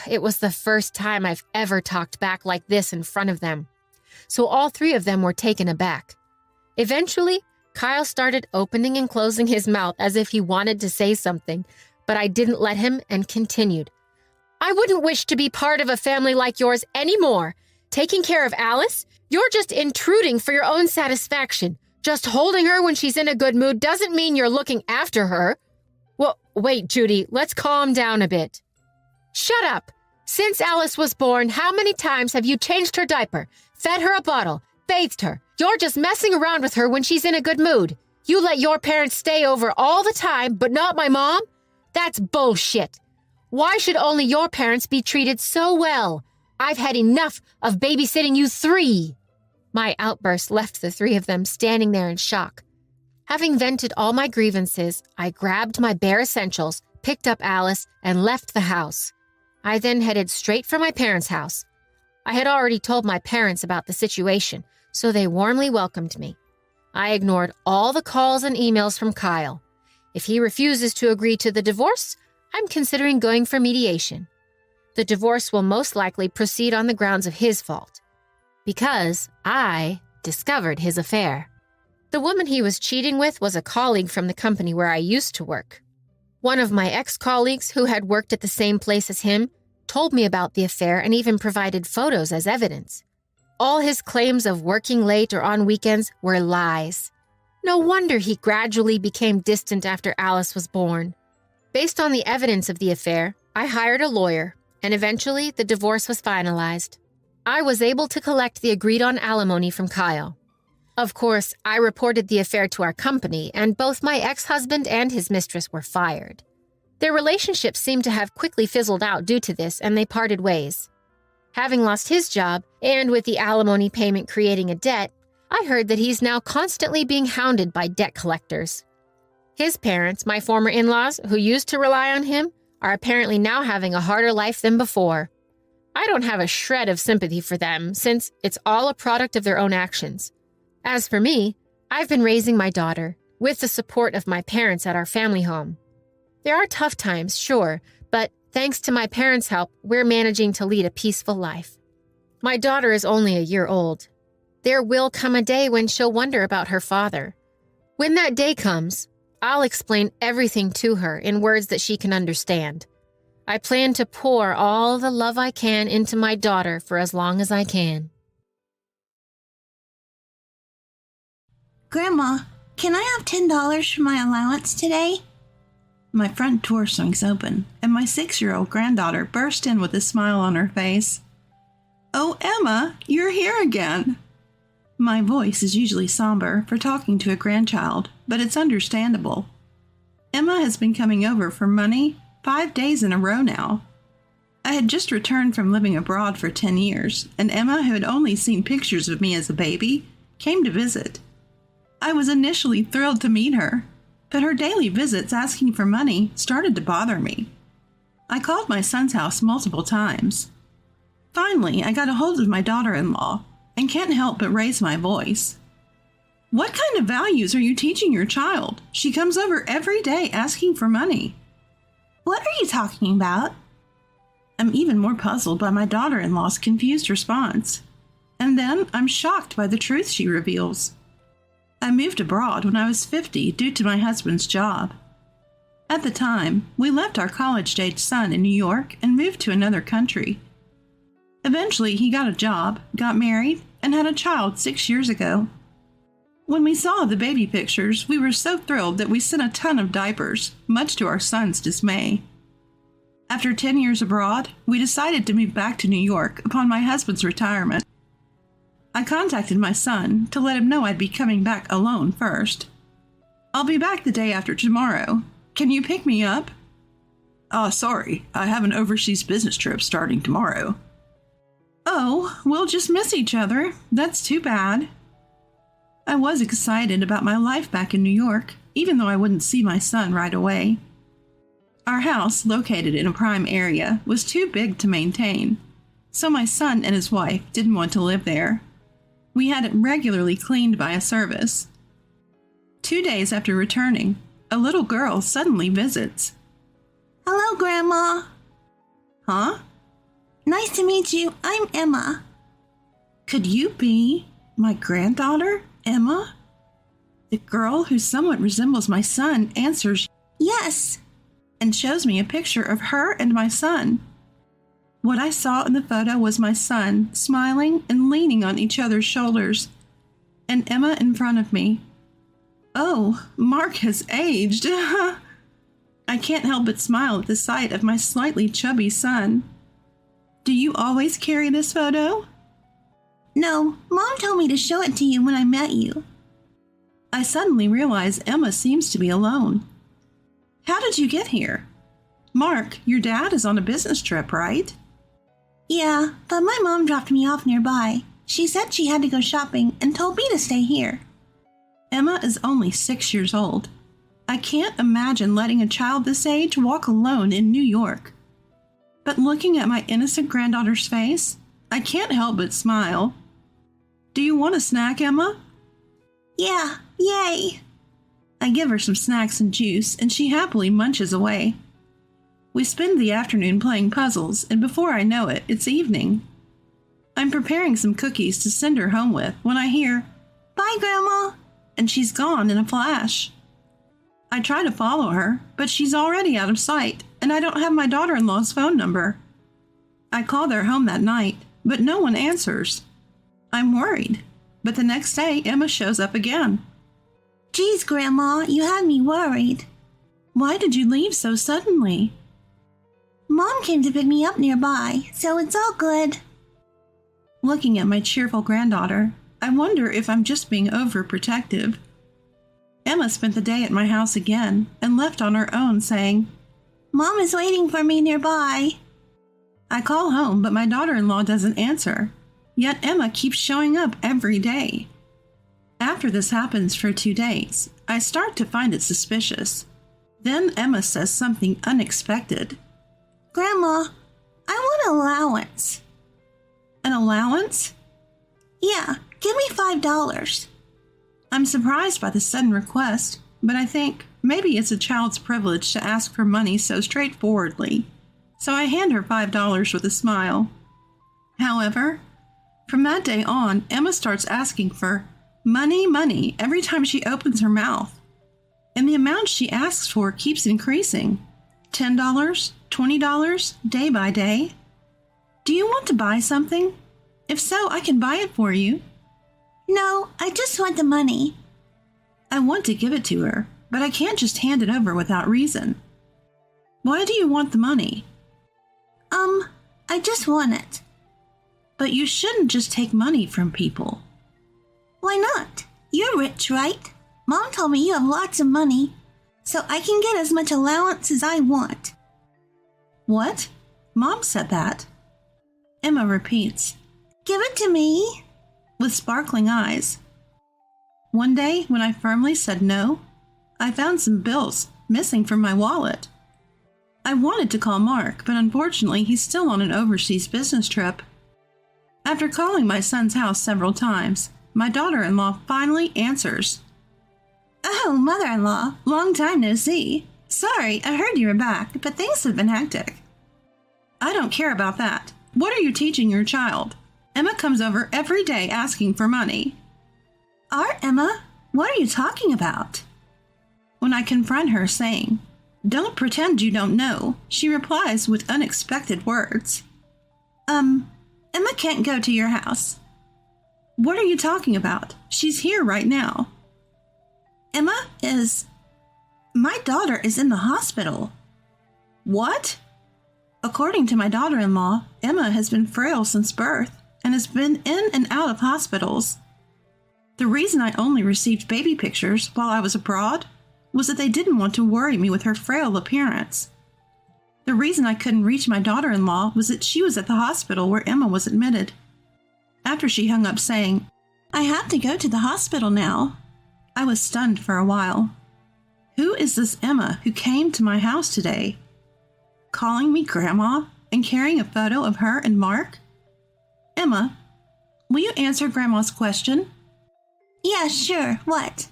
It was the first time I've ever talked back like this in front of them. So all three of them were taken aback. Eventually, Kyle started opening and closing his mouth as if he wanted to say something, but I didn't let him and continued. I wouldn't wish to be part of a family like yours anymore. Taking care of Alice? You're just intruding for your own satisfaction. Just holding her when she's in a good mood doesn't mean you're looking after her. Well, wait, Judy, let's calm down a bit. Shut up. Since Alice was born, how many times have you changed her diaper, fed her a bottle, bathed her? You're just messing around with her when she's in a good mood. You let your parents stay over all the time, but not my mom? That's bullshit. Why should only your parents be treated so well? I've had enough of babysitting you three. My outburst left the three of them standing there in shock. Having vented all my grievances, I grabbed my bare essentials, picked up Alice, and left the house. I then headed straight for my parents' house. I had already told my parents about the situation, so they warmly welcomed me. I ignored all the calls and emails from Kyle. If he refuses to agree to the divorce, I'm considering going for mediation. The divorce will most likely proceed on the grounds of his fault, because I discovered his affair. The woman he was cheating with was a colleague from the company where I used to work. One of my ex-colleagues who had worked at the same place as him told me about the affair and even provided photos as evidence. All his claims of working late or on weekends were lies. No wonder he gradually became distant after Alice was born. Based on the evidence of the affair, I hired a lawyer, and eventually the divorce was finalized. I was able to collect the agreed-on alimony from Kyle. Of course, I reported the affair to our company, and both my ex-husband and his mistress were fired. Their relationship seemed to have quickly fizzled out due to this, and they parted ways. Having lost his job, and with the alimony payment creating a debt, I heard that he's now constantly being hounded by debt collectors. His parents, my former in-laws, who used to rely on him, are apparently now having a harder life than before. I don't have a shred of sympathy for them, since it's all a product of their own actions. As for me, I've been raising my daughter, with the support of my parents at our family home. There are tough times, sure, but thanks to my parents' help, we're managing to lead a peaceful life. My daughter is only a year old. There will come a day when she'll wonder about her father. When that day comes, I'll explain everything to her in words that she can understand. I plan to pour all the love I can into my daughter for as long as I can. Grandma, can I have $10 for my allowance today? My front door swings open, and my 6-year-old granddaughter burst in with a smile on her face. Oh, Emma, you're here again. My voice is usually somber for talking to a grandchild, but it's understandable. Emma has been coming over for money 5 days in a row now. I had just returned from living abroad for 10 years, and Emma, who had only seen pictures of me as a baby, came to visit. I was initially thrilled to meet her, but her daily visits asking for money started to bother me. I called my son's house multiple times. Finally, I got a hold of my daughter-in-law and can't help but raise my voice. What kind of values are you teaching your child? She comes over every day asking for money. What are you talking about? I'm even more puzzled by my daughter-in-law's confused response. And then I'm shocked by the truth she reveals. I moved abroad when I was 50 due to my husband's job. At the time, we left our college-age son in New York and moved to another country. Eventually, he got a job, got married, and had a child 6 years ago. When we saw the baby pictures, we were so thrilled that we sent a ton of diapers, much to our son's dismay. After 10 years abroad, we decided to move back to New York upon my husband's retirement. I contacted my son to let him know I'd be coming back alone first. I'll be back the day after tomorrow. Can you pick me up? Sorry, I have an overseas business trip starting tomorrow. Oh, we'll just miss each other. That's too bad. I was excited about my life back in New York, even though I wouldn't see my son right away. Our house, located in a prime area, was too big to maintain, so my son and his wife didn't want to live there. We had it regularly cleaned by a service. 2 days after returning, a little girl suddenly visits. Hello, Grandma. Huh? Nice to meet you. I'm Emma. Could you be my granddaughter, Emma? The girl, who somewhat resembles my son, answers yes, and shows me a picture of her and my son. What I saw in the photo was my son smiling and leaning on each other's shoulders, and Emma in front of me. Oh, Mark has aged. I can't help but smile at the sight of my slightly chubby son. Do you always carry this photo? No, Mom told me to show it to you when I met you. I suddenly realize Emma seems to be alone. How did you get here? Mark, your dad is on a business trip, right? Yeah, but my mom dropped me off nearby. She said she had to go shopping and told me to stay here. Emma is only 6 years old. I can't imagine letting a child this age walk alone in New York. But looking at my innocent granddaughter's face, I can't help but smile. Do you want a snack, Emma? Yeah, yay! I give her some snacks and juice, and she happily munches away. We spend the afternoon playing puzzles, and before I know it, it's evening. I'm preparing some cookies to send her home with when I hear, "Bye, Grandma," and she's gone in a flash. I try to follow her, but she's already out of sight, and I don't have my daughter-in-law's phone number. I call their home that night, but no one answers. I'm worried, but the next day Emma shows up again. Geez, Grandma, you had me worried. Why did you leave so suddenly? Mom came to pick me up nearby, so it's all good. Looking at my cheerful granddaughter, I wonder if I'm just being overprotective. Emma spent the day at my house again and left on her own, saying, Mom is waiting for me nearby. I call home, but my daughter-in-law doesn't answer. Yet Emma keeps showing up every day. After this happens for 2 days, I start to find it suspicious. Then Emma says something unexpected. Grandma, I want an allowance. An allowance? Yeah, give me $5. I'm surprised by the sudden request, but I think maybe it's a child's privilege to ask for money so straightforwardly. So I hand her $5 with a smile. However, from that day on, Emma starts asking for money every time she opens her mouth. And the amount she asks for keeps increasing. $10, $20, day by day. Do you want to buy something? If so, I can buy it for you. No, I just want the money. I want to give it to her, but I can't just hand it over without reason. Why do you want the money? I just want it. But you shouldn't just take money from people. Why not? You're rich, right? Mom told me you have lots of money, so I can get as much allowance as I want. What? Mom said that. Emma repeats, Give it to me, with sparkling eyes. One day, when I firmly said no, I found some bills missing from my wallet. I wanted to call Mark, but unfortunately he's still on an overseas business trip. After calling my son's house several times, my daughter-in-law finally answers. Oh, mother-in-law, long time no see. Sorry, I heard you were back, but things have been hectic. I don't care about that. What are you teaching your child? Emma comes over every day asking for money. Emma, what are you talking about? When I confront her saying, Don't pretend you don't know, she replies with unexpected words. Emma can't go to your house. What are you talking about? She's here right now. My daughter is in the hospital. What? According to my daughter-in-law, Emma has been frail since birth and has been in and out of hospitals. The reason I only received baby pictures while I was abroad was that they didn't want to worry me with her frail appearance. The reason I couldn't reach my daughter-in-law was that she was at the hospital where Emma was admitted. After she hung up saying, I have to go to the hospital now, I was stunned for a while. Who is this Emma who came to my house today? Calling me Grandma and carrying a photo of her and Mark? Emma, will you answer Grandma's question? Yeah, sure. What?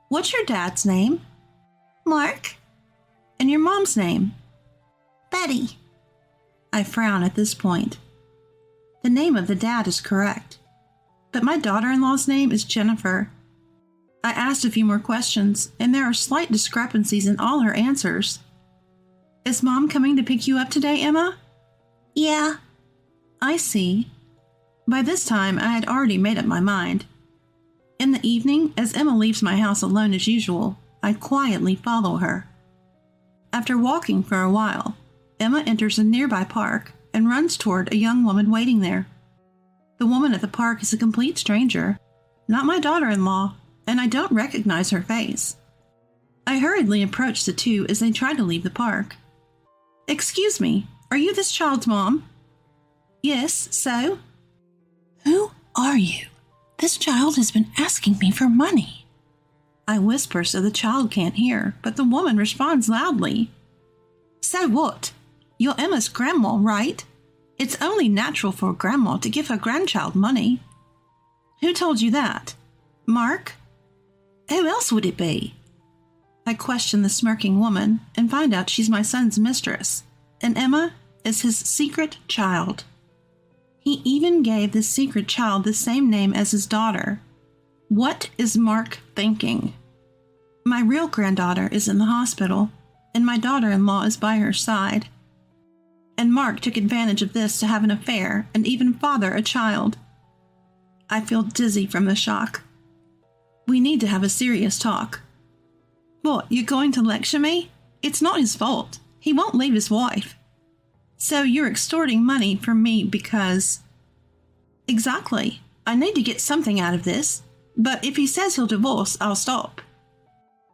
What's your dad's name? Mark. And your mom's name? Betty. I frown at this point. The name of the dad is correct, but my daughter-in-law's name is Jennifer. I asked a few more questions, and there are slight discrepancies in all her answers. Is Mom coming to pick you up today, Emma? Yeah. I see. By this time, I had already made up my mind. In the evening, as Emma leaves my house alone as usual, I quietly follow her. After walking for a while, Emma enters a nearby park and runs toward a young woman waiting there. The woman at the park is a complete stranger, not my daughter-in-law, and I don't recognize her face. I hurriedly approach the two as they try to leave the park. Excuse me, are you this child's mom? Yes, so? Who are you? This child has been asking me for money. I whisper so the child can't hear, but the woman responds loudly. So what? You're Emma's grandma, right? It's only natural for a grandma to give her grandchild money. Who told you that? Mark? Who else would it be? I question the smirking woman and find out she's my son's mistress, and Emma is his secret child. He even gave this secret child the same name as his daughter. What is Mark thinking? My real granddaughter is in the hospital, and my daughter-in-law is by her side. And Mark took advantage of this to have an affair and even father a child. I feel dizzy from the shock. We need to have a serious talk. What, you're going to lecture me? It's not his fault. He won't leave his wife. So you're extorting money from me because... Exactly. I need to get something out of this, but if he says he'll divorce, I'll stop.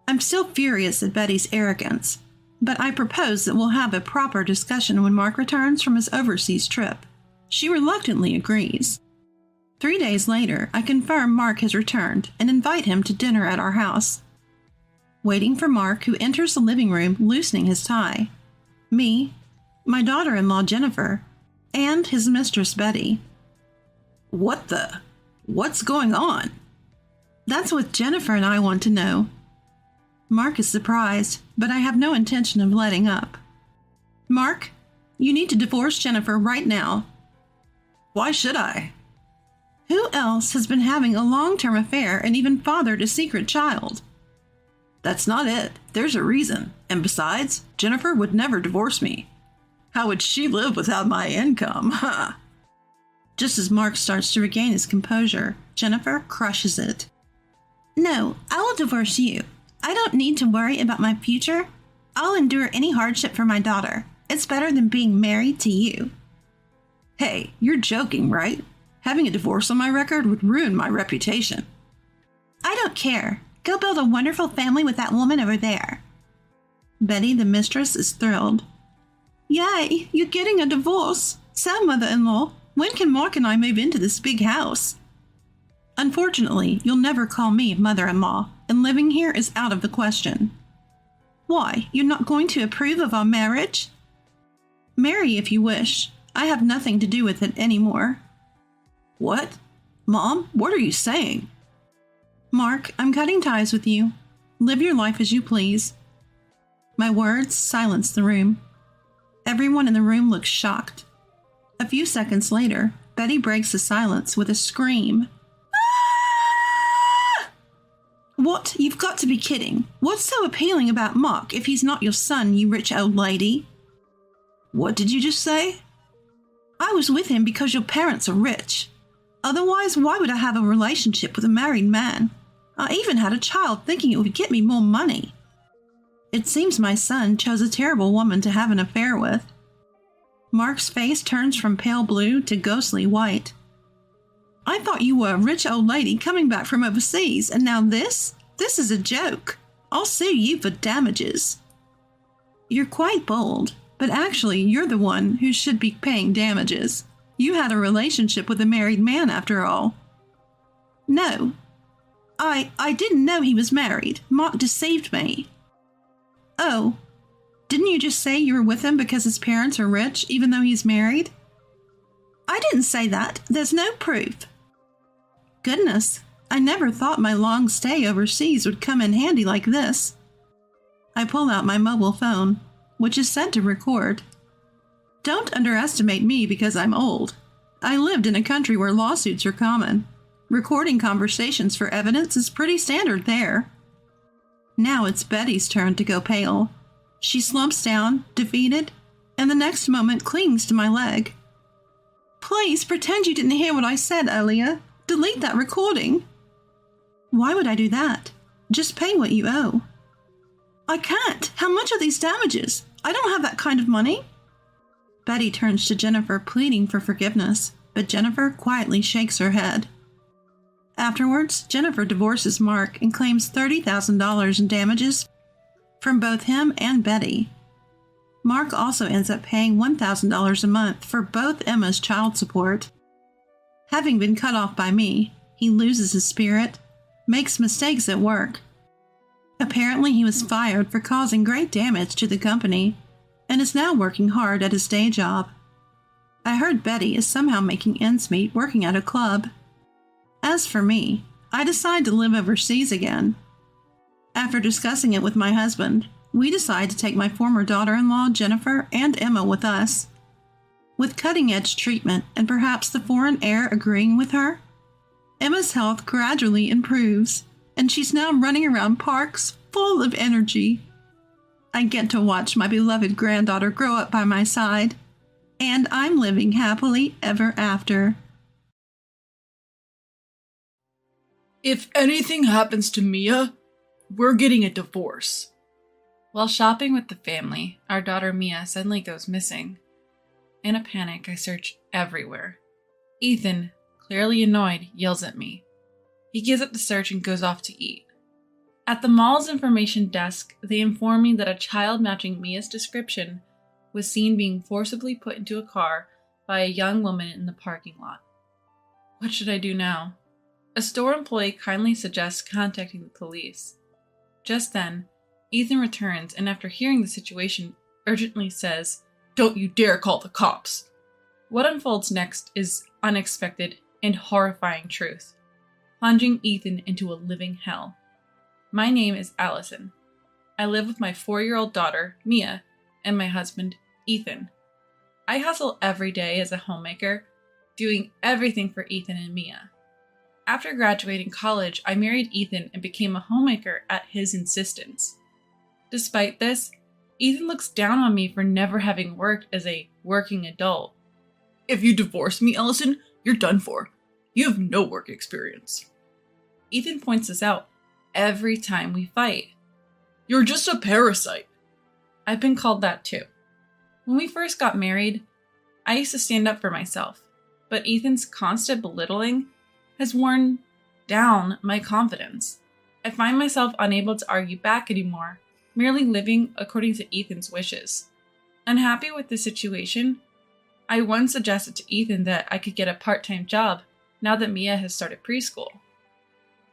I'm still furious at Betty's arrogance. but I propose that we'll have a proper discussion when Mark returns from his overseas trip. She reluctantly agrees. 3 days later, I confirm Mark has returned and invite him to dinner at our house. Waiting for Mark, who enters the living room loosening his tie. Me, my daughter-in-law Jennifer, and his mistress Betty. What's going on? That's what Jennifer and I want to know. Mark is surprised, but I have no intention of letting up. Mark, you need to divorce Jennifer right now. Why should I? Who else has been having a long-term affair and even fathered a secret child? That's not it. There's a reason. And besides, Jennifer would never divorce me. How would she live without my income? Just as Mark starts to regain his composure, Jennifer crushes it. No, I will divorce you. I don't need to worry about my future. I'll endure any hardship for my daughter. It's better than being married to you. Hey, you're joking, right? Having a divorce on my record would ruin my reputation. I don't care. Go build a wonderful family with that woman over there. Betty, the mistress, is thrilled. Yay, you're getting a divorce. So, mother-in-law, when can Mark and I move into this big house? Unfortunately, you'll never call me mother-in-law, and living here is out of the question. Why, you're not going to approve of our marriage? Marry if you wish. I have nothing to do with it anymore. What? Mom, what are you saying? Mark, I'm cutting ties with you. Live your life as you please. My words silence the room. Everyone in the room looks shocked. A few seconds later, Betty breaks the silence with a scream. Ah! What? You've got to be kidding. What's so appealing about Mark if he's not your son, you rich old lady? What did you just say? I was with him because your parents are rich. Otherwise, why would I have a relationship with a married man? I even had a child thinking it would get me more money. It seems my son chose a terrible woman to have an affair with. Mark's face turns from pale blue to ghostly white. I thought you were a rich old lady coming back from overseas, and now this? This is a joke. I'll sue you for damages. You're quite bold, but actually you're the one who should be paying damages. You had a relationship with a married man after all. No. I didn't know he was married. Mark deceived me. Oh, didn't you just say you were with him because his parents are rich, even though he's married? I didn't say that. There's no proof. Goodness, I never thought my long stay overseas would come in handy like this. I pull out my mobile phone, which is set to record. Don't underestimate me because I'm old. I lived in a country where lawsuits are common. Recording conversations for evidence is pretty standard there. Now it's Betty's turn to go pale. She slumps down, defeated, and the next moment clings to my leg. Please pretend you didn't hear what I said earlier. Delete that recording. Why would I do that? Just pay what you owe. I can't. How much are these damages? I don't have that kind of money. Betty turns to Jennifer, pleading for forgiveness, but Jennifer quietly shakes her head. Afterwards, Jennifer divorces Mark and claims $30,000 in damages from both him and Betty. Mark also ends up paying $1,000 a month for both Emma's child support. Having been cut off by me, he loses his spirit, makes mistakes at work. Apparently, he was fired for causing great damage to the company and is now working hard at his day job. I heard Betty is somehow making ends meet working at a club. As for me, I decide to live overseas again. After discussing it with my husband, we decide to take my former daughter-in-law, Jennifer, and Emma with us. With cutting-edge treatment and perhaps the foreign air agreeing with her, Emma's health gradually improves, and she's now running around parks full of energy. I get to watch my beloved granddaughter grow up by my side, and I'm living happily ever after. If anything happens to Mia, we're getting a divorce. While shopping with the family, our daughter Mia suddenly goes missing. In a panic, I search everywhere. Ethan, clearly annoyed, yells at me. He gives up the search and goes off to eat. At the mall's information desk, they informed me that a child matching Mia's description was seen being forcibly put into a car by a young woman in the parking lot. What should I do now? A store employee kindly suggests contacting the police. Just then, Ethan returns and after hearing the situation, urgently says, "Don't you dare call the cops." What unfolds next is unexpected and horrifying truth, plunging Ethan into a living hell. My name is Allison. I live with my 4-year-old daughter, Mia, and my husband, Ethan. I hustle every day as a homemaker, doing everything for Ethan and Mia. After graduating college, I married Ethan and became a homemaker at his insistence. Despite this, Ethan looks down on me for never having worked as a working adult. If you divorce me, Allison, you're done for. You have no work experience. Ethan points this out every time we fight. You're just a parasite. I've been called that too. When we first got married, I used to stand up for myself, but Ethan's constant belittling has worn down my confidence. I find myself unable to argue back anymore, merely living according to Ethan's wishes. Unhappy with the situation, I once suggested to Ethan that I could get a part-time job now that Mia has started preschool.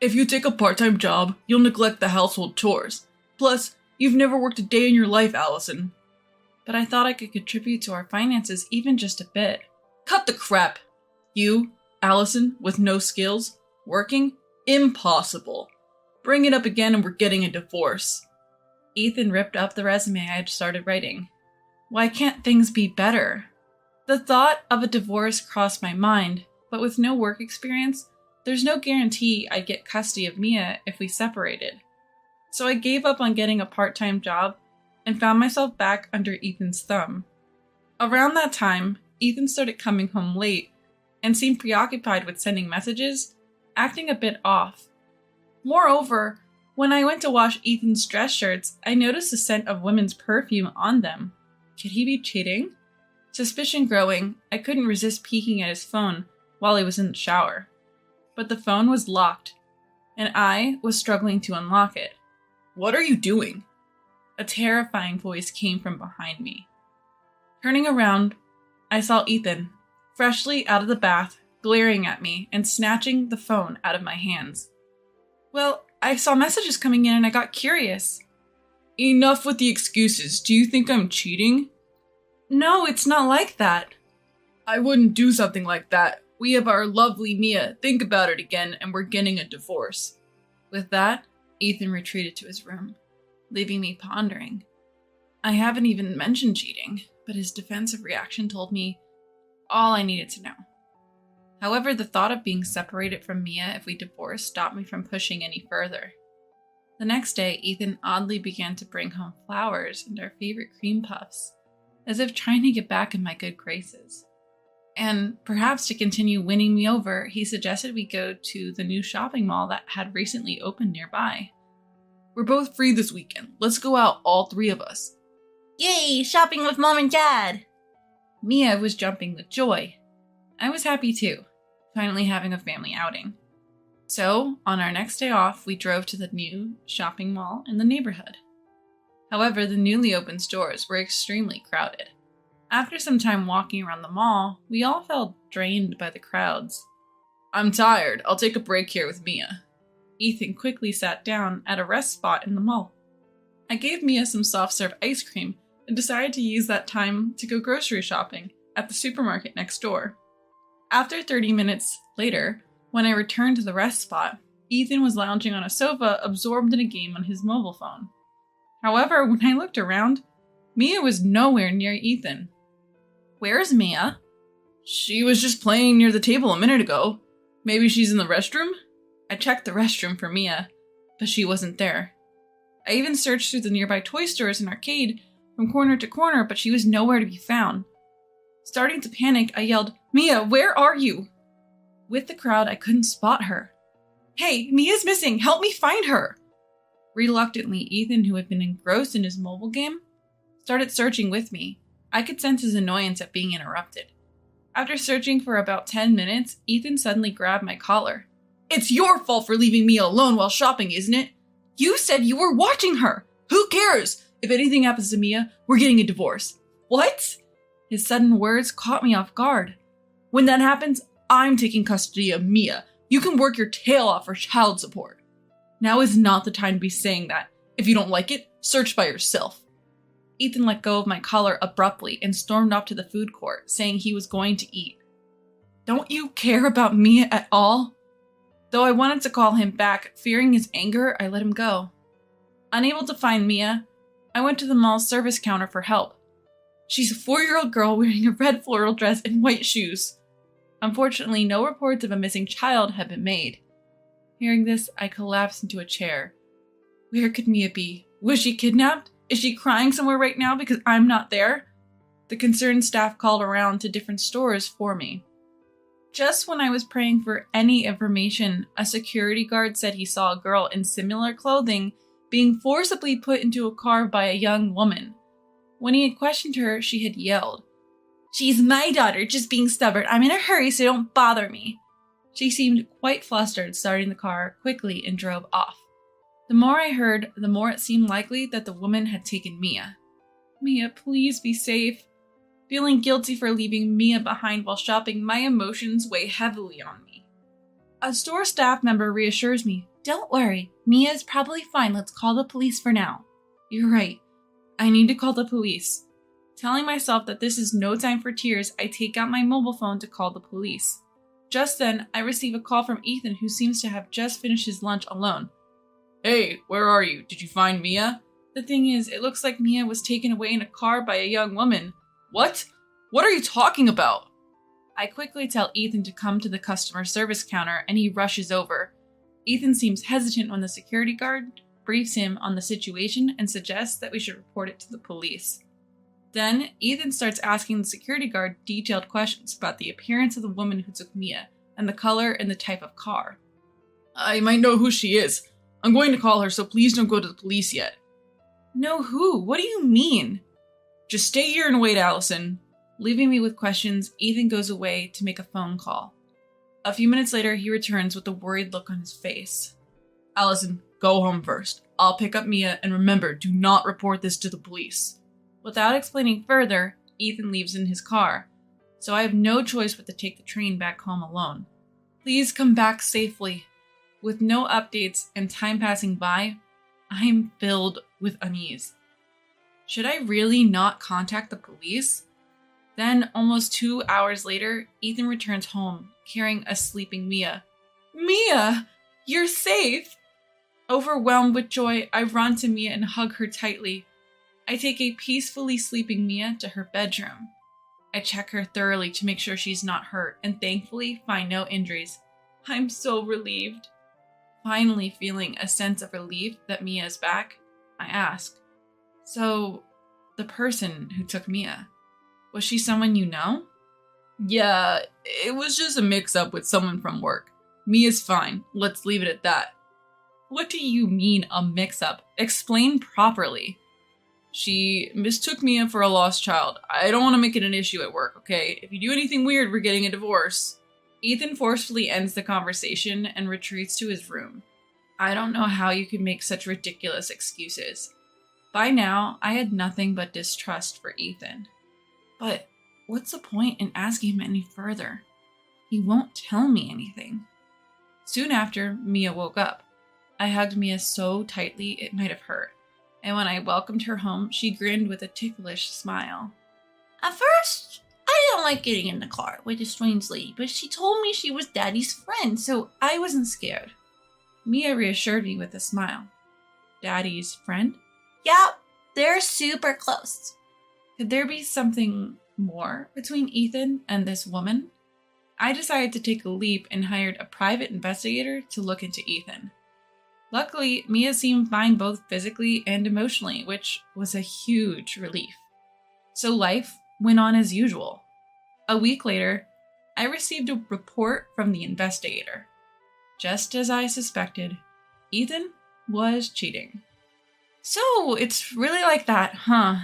If you take a part-time job, you'll neglect the household chores. Plus, you've never worked a day in your life, Allison. But I thought I could contribute to our finances even just a bit. Cut the crap! You, Allison, with no skills, working? Impossible. Bring it up again and we're getting a divorce. Ethan ripped up the resume I had started writing. Why can't things be better? The thought of a divorce crossed my mind, but with no work experience, there's no guarantee I'd get custody of Mia if we separated. So I gave up on getting a part-time job and found myself back under Ethan's thumb. Around that time, Ethan started coming home late and seemed preoccupied with sending messages, acting a bit off. Moreover, when I went to wash Ethan's dress shirts, I noticed the scent of women's perfume on them. Could he be cheating? Suspicion growing, I couldn't resist peeking at his phone while he was in the shower. But the phone was locked, and I was struggling to unlock it. What are you doing? A terrifying voice came from behind me. Turning around, I saw Ethan, freshly out of the bath, glaring at me and snatching the phone out of my hands. Well, I saw messages coming in and I got curious. Enough with the excuses. Do you think I'm cheating? No, it's not like that. I wouldn't do something like that. We have our lovely Mia. Think about it again and we're getting a divorce. With that, Ethan retreated to his room, leaving me pondering. I haven't even mentioned cheating, but his defensive reaction told me all I needed to know. However, the thought of being separated from Mia if we divorced stopped me from pushing any further. The next day, Ethan oddly began to bring home flowers and our favorite cream puffs, as if trying to get back in my good graces. And perhaps to continue winning me over, he suggested we go to the new shopping mall that had recently opened nearby. We're both free this weekend. Let's go out, all 3 of us. Yay, shopping with Mom and Dad! Mia was jumping with joy. I was happy too, finally having a family outing. So, on our next day off, we drove to the new shopping mall in the neighborhood. However, the newly opened stores were extremely crowded. After some time walking around the mall, we all felt drained by the crowds. I'm tired. I'll take a break here with Mia. Ethan quickly sat down at a rest spot in the mall. I gave Mia some soft-serve ice cream and decided to use that time to go grocery shopping at the supermarket next door. After 30 minutes later, when I returned to the rest spot, Ethan was lounging on a sofa absorbed in a game on his mobile phone. However, when I looked around, Mia was nowhere near Ethan. Where's Mia? She was just playing near the table a minute ago. Maybe she's in the restroom? I checked the restroom for Mia, but she wasn't there. I even searched through the nearby toy stores and arcade from corner to corner, but she was nowhere to be found. Starting to panic, I yelled, "Mia, where are you?" With the crowd, I couldn't spot her. "Hey, Mia's missing! Help me find her!" Reluctantly, Ethan, who had been engrossed in his mobile game, started searching with me. I could sense his annoyance at being interrupted. After searching for about 10 minutes, Ethan suddenly grabbed my collar. It's your fault for leaving Mia alone while shopping, isn't it? You said you were watching her! Who cares? If anything happens to Mia, we're getting a divorce. What? His sudden words caught me off guard. When that happens, I'm taking custody of Mia. You can work your tail off for child support. Now is not the time to be saying that. If you don't like it, search by yourself. Ethan let go of my collar abruptly and stormed off to the food court, saying he was going to eat. Don't you care about Mia at all? Though I wanted to call him back, fearing his anger, I let him go. Unable to find Mia, I went to the mall's service counter for help. She's a 4-year-old girl wearing a red floral dress and white shoes. Unfortunately, no reports of a missing child had been made. Hearing this, I collapsed into a chair. Where could Mia be? Was she kidnapped? Is she crying somewhere right now because I'm not there? The concerned staff called around to different stores for me. Just when I was praying for any information, a security guard said he saw a girl in similar clothing being forcibly put into a car by a young woman. When he had questioned her, she had yelled, "She's my daughter, just being stubborn. I'm in a hurry, so don't bother me." She seemed quite flustered, starting the car quickly and drove off. The more I heard, the more it seemed likely that the woman had taken Mia. Mia, please be safe. Feeling guilty for leaving Mia behind while shopping, my emotions weigh heavily on me. A store staff member reassures me, "Don't worry, Mia is probably fine. Let's call the police for now." You're right. I need to call the police. Telling myself that this is no time for tears, I take out my mobile phone to call the police. Just then, I receive a call from Ethan, who seems to have just finished his lunch alone. Hey, where are you? Did you find Mia? The thing is, it looks like Mia was taken away in a car by a young woman. What? What are you talking about? I quickly tell Ethan to come to the customer service counter, and he rushes over. Ethan seems hesitant when the security guard briefs him on the situation and suggests that we should report it to the police. Then, Ethan starts asking the security guard detailed questions about the appearance of the woman who took Mia, and the color and the type of car. I might know who she is. I'm going to call her, so please don't go to the police yet. Know who? What do you mean? Just stay here and wait, Allison. Leaving me with questions, Ethan goes away to make a phone call. A few minutes later, he returns with a worried look on his face. Allison, go home first. I'll pick up Mia, and remember, do not report this to the police. Without explaining further, Ethan leaves in his car, so I have no choice but to take the train back home alone. Please come back safely. With no updates and time passing by, I am filled with unease. Should I really not contact the police? Then, almost 2 hours later, Ethan returns home, carrying a sleeping Mia. Mia! You're safe! Overwhelmed with joy, I run to Mia and hug her tightly. I take a peacefully sleeping Mia to her bedroom. I check her thoroughly to make sure she's not hurt, and thankfully find no injuries. I'm so relieved. Finally feeling a sense of relief that Mia is back, I ask, "So, the person who took Mia, was she someone you know?" Yeah, it was just a mix-up with someone from work. Mia's fine. Let's leave it at that. What do you mean, a mix-up? Explain properly. She mistook Mia for a lost child. I don't want to make it an issue at work, okay? If you do anything weird, we're getting a divorce. Ethan forcefully ends the conversation and retreats to his room. I don't know how you could make such ridiculous excuses. By now, I had nothing but distrust for Ethan. But what's the point in asking him any further? He won't tell me anything. Soon after, Mia woke up. I hugged Mia so tightly it might have hurt, and when I welcomed her home, she grinned with a ticklish smile. At first, I didn't like getting in the car with a strange lady, but she told me she was Daddy's friend, so I wasn't scared. Mia reassured me with a smile. Daddy's friend? Yep, they're super close. Could there be something more between Ethan and this woman? I decided to take a leap and hired a private investigator to look into Ethan. Luckily, Mia seemed fine both physically and emotionally, which was a huge relief. So life went on as usual. A week later, I received a report from the investigator. Just as I suspected, Ethan was cheating. So, it's really like that, huh?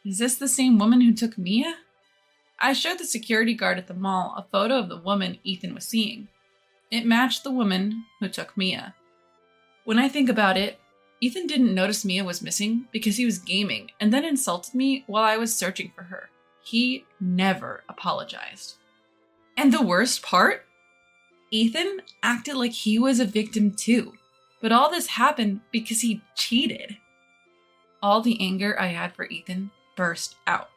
Is this the same woman who took Mia? I showed the security guard at the mall a photo of the woman Ethan was seeing. It matched the woman who took Mia. When I think about it, Ethan didn't notice Mia was missing because he was gaming and then insulted me while I was searching for her. He never apologized. And the worst part? Ethan acted like he was a victim too, but all this happened because he cheated. All the anger I had for Ethan burst out.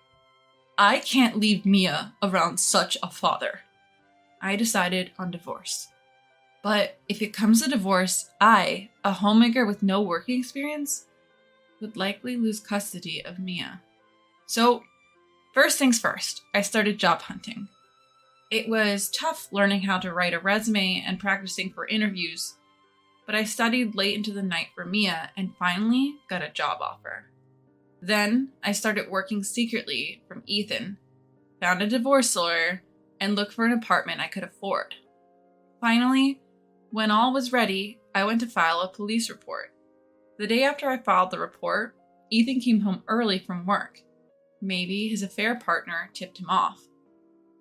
I can't leave Mia around such a father. I decided on divorce. But if it comes to divorce, I, a homemaker with no working experience, would likely lose custody of Mia. So, first things first, I started job hunting. It was tough learning how to write a resume and practicing for interviews, but I studied late into the night for Mia and finally got a job offer. Then I started working secretly from Ethan, found a divorce lawyer, and looked for an apartment I could afford. Finally, when all was ready, I went to file a police report. The day after I filed the report, Ethan came home early from work. Maybe his affair partner tipped him off.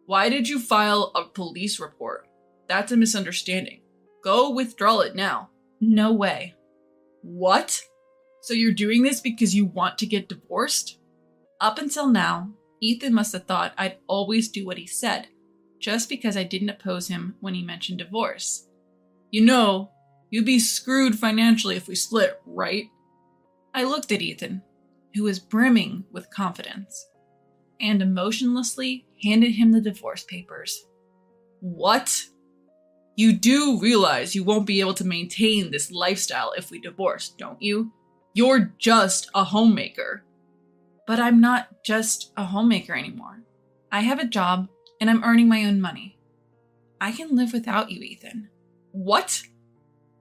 Why did you file a police report? That's a misunderstanding. Go withdraw it now. No way. What? So you're doing this because you want to get divorced? Up until now, Ethan must have thought I'd always do what he said, just because I didn't oppose him when he mentioned divorce. You know, you'd be screwed financially if we split, right? I looked at Ethan, who was brimming with confidence, and emotionlessly handed him the divorce papers. What? You do realize you won't be able to maintain this lifestyle if we divorce, don't you? You're just a homemaker. But I'm not just a homemaker anymore. I have a job and I'm earning my own money. I can live without you, Ethan. What?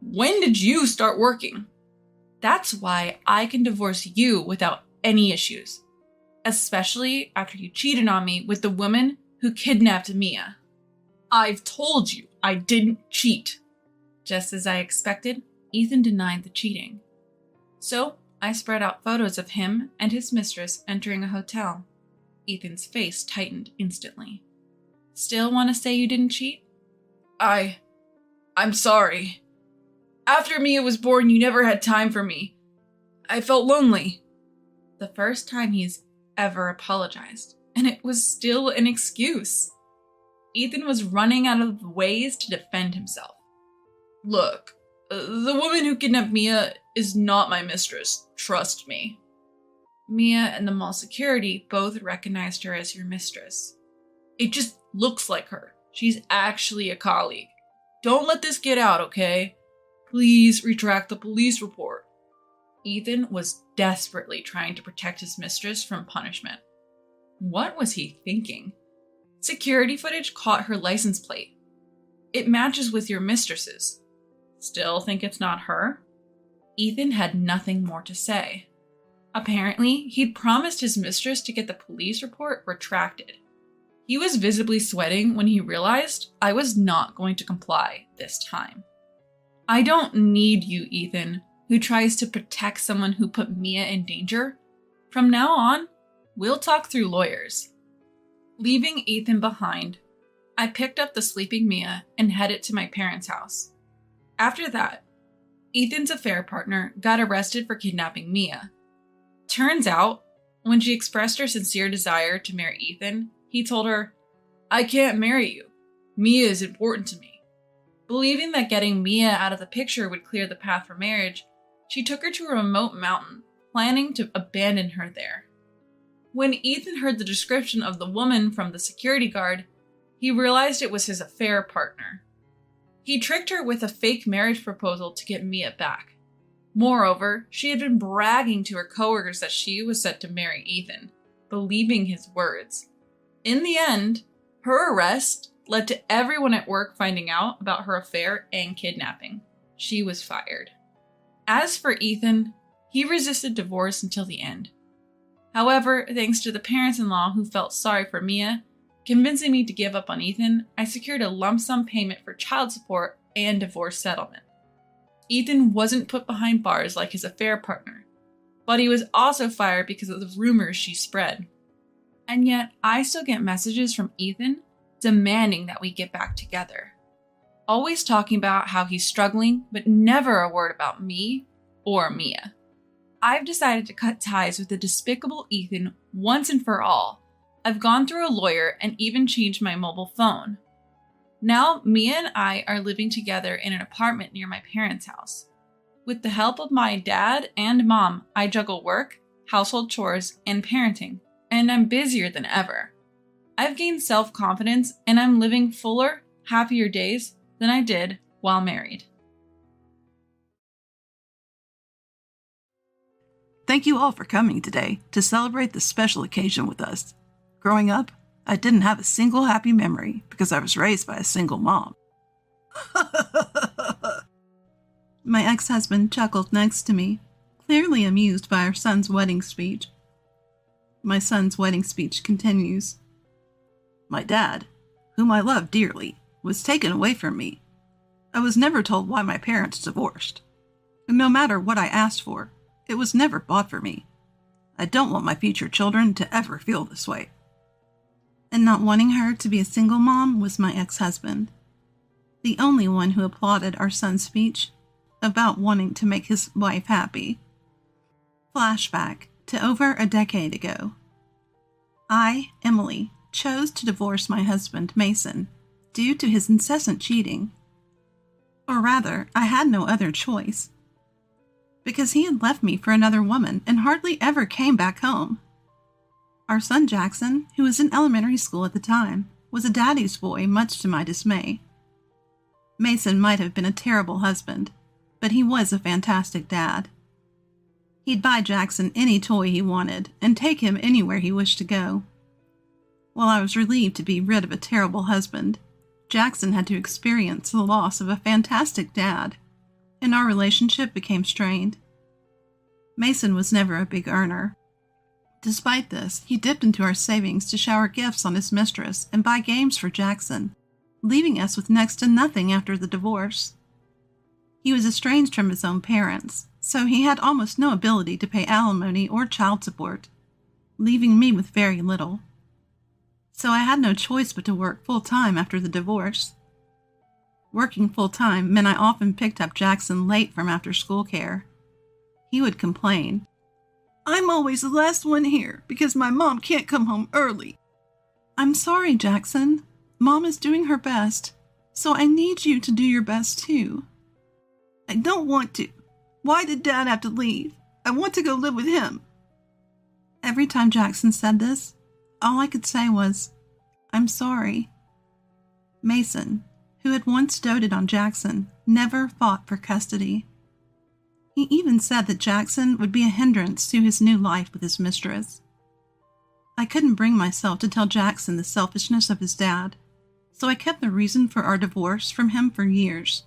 When did you start working? That's why I can divorce you without any issues, especially after you cheated on me with the woman who kidnapped Mia. I've told you I didn't cheat. Just as I expected, Ethan denied the cheating. So I spread out photos of him and his mistress entering a hotel. Ethan's face tightened instantly. Still want to say you didn't cheat? I'm sorry. After Mia was born, you never had time for me. I felt lonely. The first time he's ever apologized, and it was still an excuse. Ethan was running out of ways to defend himself. Look, the woman who kidnapped Mia is not my mistress. Trust me. Mia and the mall security both recognized her as your mistress. It just looks like her. She's actually a colleague. Don't let this get out, okay? Please retract the police report. Ethan was desperately trying to protect his mistress from punishment. What was he thinking? Security footage caught her license plate. It matches with your mistress's. Still think it's not her? Ethan had nothing more to say. Apparently, he'd promised his mistress to get the police report retracted. He was visibly sweating when he realized I was not going to comply this time. I don't need you, Ethan, who tries to protect someone who put Mia in danger. From now on, we'll talk through lawyers. Leaving Ethan behind, I picked up the sleeping Mia and headed to my parents' house. After that, Ethan's affair partner got arrested for kidnapping Mia. Turns out, when she expressed her sincere desire to marry Ethan, he told her, I can't marry you. Mia is important to me. Believing that getting Mia out of the picture would clear the path for marriage, she took her to a remote mountain, planning to abandon her there. When Ethan heard the description of the woman from the security guard, he realized it was his affair partner. He tricked her with a fake marriage proposal to get Mia back. Moreover, she had been bragging to her coworkers that she was set to marry Ethan, believing his words. In the end, her arrest led to everyone at work finding out about her affair and kidnapping. She was fired. As for Ethan, he resisted divorce until the end. However, thanks to the parents-in-law who felt sorry for Mia, convincing me to give up on Ethan, I secured a lump sum payment for child support and divorce settlement. Ethan wasn't put behind bars like his affair partner, but he was also fired because of the rumors she spread. And yet, I still get messages from Ethan demanding that we get back together. Always talking about how he's struggling, but never a word about me or Mia. I've decided to cut ties with the despicable Ethan once and for all. I've gone through a lawyer and even changed my mobile phone. Now, Mia and I are living together in an apartment near my parents' house. With the help of my dad and mom, I juggle work, household chores, and parenting, and I'm busier than ever. I've gained self-confidence and I'm living fuller, happier days than I did while married. Thank you all for coming today to celebrate this special occasion with us. Growing up, I didn't have a single happy memory because I was raised by a single mom. My ex-husband chuckled next to me, clearly amused by our son's wedding speech. My son's wedding speech continues. My dad, whom I love dearly, was taken away from me. I was never told why my parents divorced. And no matter what I asked for, it was never bought for me. I don't want my future children to ever feel this way. And not wanting her to be a single mom was my ex-husband, the only one who applauded our son's speech about wanting to make his wife happy. Flashback to over a decade ago. I, Emily, chose to divorce my husband, Mason, due to his incessant cheating. Or rather, I had no other choice, because he had left me for another woman and hardly ever came back home. Our son Jackson, who was in elementary school at the time, was a daddy's boy, much to my dismay. Mason might have been a terrible husband, but he was a fantastic dad. He'd buy Jackson any toy he wanted and take him anywhere he wished to go. While I was relieved to be rid of a terrible husband, Jackson had to experience the loss of a fantastic dad, and our relationship became strained. Mason was never a big earner. Despite this, he dipped into our savings to shower gifts on his mistress and buy games for Jackson, leaving us with next to nothing after the divorce. He was estranged from his own parents, so he had almost no ability to pay alimony or child support, leaving me with very little. So I had no choice but to work full-time after the divorce. Working full-time meant I often picked up Jackson late from after-school care. He would complain, "I'm always the last one here because my mom can't come home early." "I'm sorry, Jackson. Mom is doing her best, so I need you to do your best too." "I don't want to. Why did Dad have to leave? I want to go live with him." Every time Jackson said this, all I could say was, "I'm sorry." Mason, who had once doted on Jackson, never fought for custody. He even said that Jackson would be a hindrance to his new life with his mistress. I couldn't bring myself to tell Jackson the selfishness of his dad, so I kept the reason for our divorce from him for years.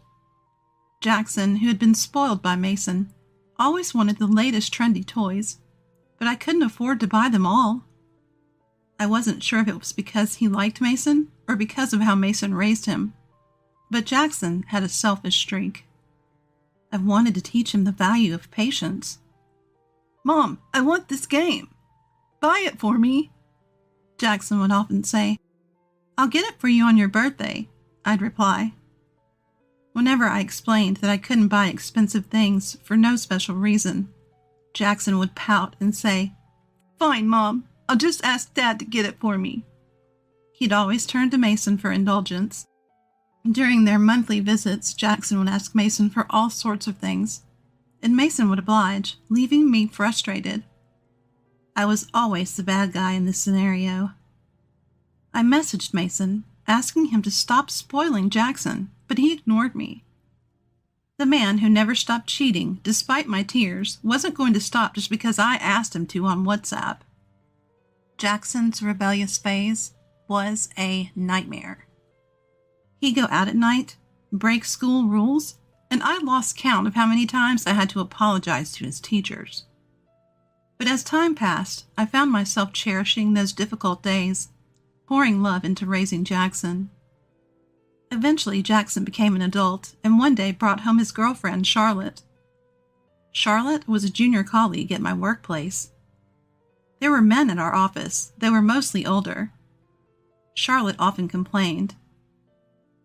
Jackson, who had been spoiled by Mason, always wanted the latest trendy toys, but I couldn't afford to buy them all. I wasn't sure if it was because he liked Mason or because of how Mason raised him, but Jackson had a selfish streak. I wanted to teach him the value of patience. "Mom, I want this game. Buy it for me," Jackson would often say. "I'll get it for you on your birthday," I'd reply. Whenever I explained that I couldn't buy expensive things for no special reason, Jackson would pout and say, "Fine, Mom, I'll just ask Dad to get it for me." He'd always turn to Mason for indulgence. During their monthly visits, Jackson would ask Mason for all sorts of things, and Mason would oblige, leaving me frustrated. I was always the bad guy in this scenario. I messaged Mason, asking him to stop spoiling Jackson, but he ignored me. The man who never stopped cheating, despite my tears, wasn't going to stop just because I asked him to on WhatsApp. Jackson's rebellious phase was a nightmare. He'd go out at night, break school rules, and I lost count of how many times I had to apologize to his teachers. But as time passed, I found myself cherishing those difficult days, pouring love into raising Jackson. Eventually, Jackson became an adult and one day brought home his girlfriend, Charlotte. Charlotte was a junior colleague at my workplace. There were men at our office. They were mostly older. Charlotte often complained,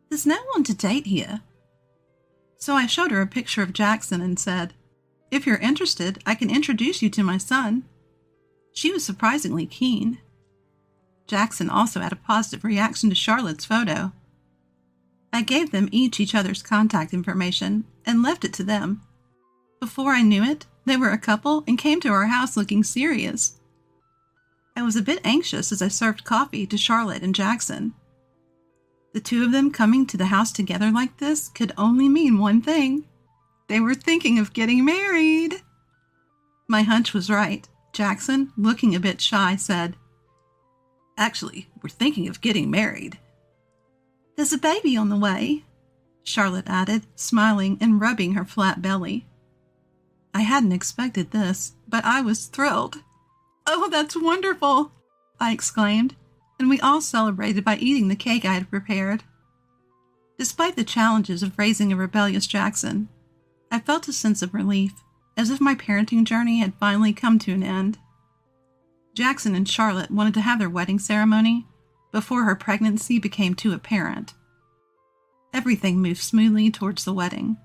"There's no one to date here." So I showed her a picture of Jackson and said, If you're interested, I can introduce you to my son." She was surprisingly keen. Jackson also had a positive reaction to Charlotte's photo. I gave them each other's contact information and left it to them. Before I knew it, they were a couple and came to our house looking serious. I was a bit anxious as I served coffee to Charlotte and Jackson. The two of them coming to the house together like this could only mean one thing. They were thinking of getting married. My hunch was right. Jackson, looking a bit shy, said, "Actually, we're thinking of getting married." "There's a baby on the way," Charlotte added, smiling and rubbing her flat belly. I hadn't expected this, but I was thrilled. "Oh, that's wonderful," I exclaimed, and we all celebrated by eating the cake I had prepared. Despite the challenges of raising a rebellious Jackson, I felt a sense of relief, as if my parenting journey had finally come to an end. Jackson and Charlotte wanted to have their wedding ceremony before her pregnancy became too apparent. Everything moved smoothly towards the wedding.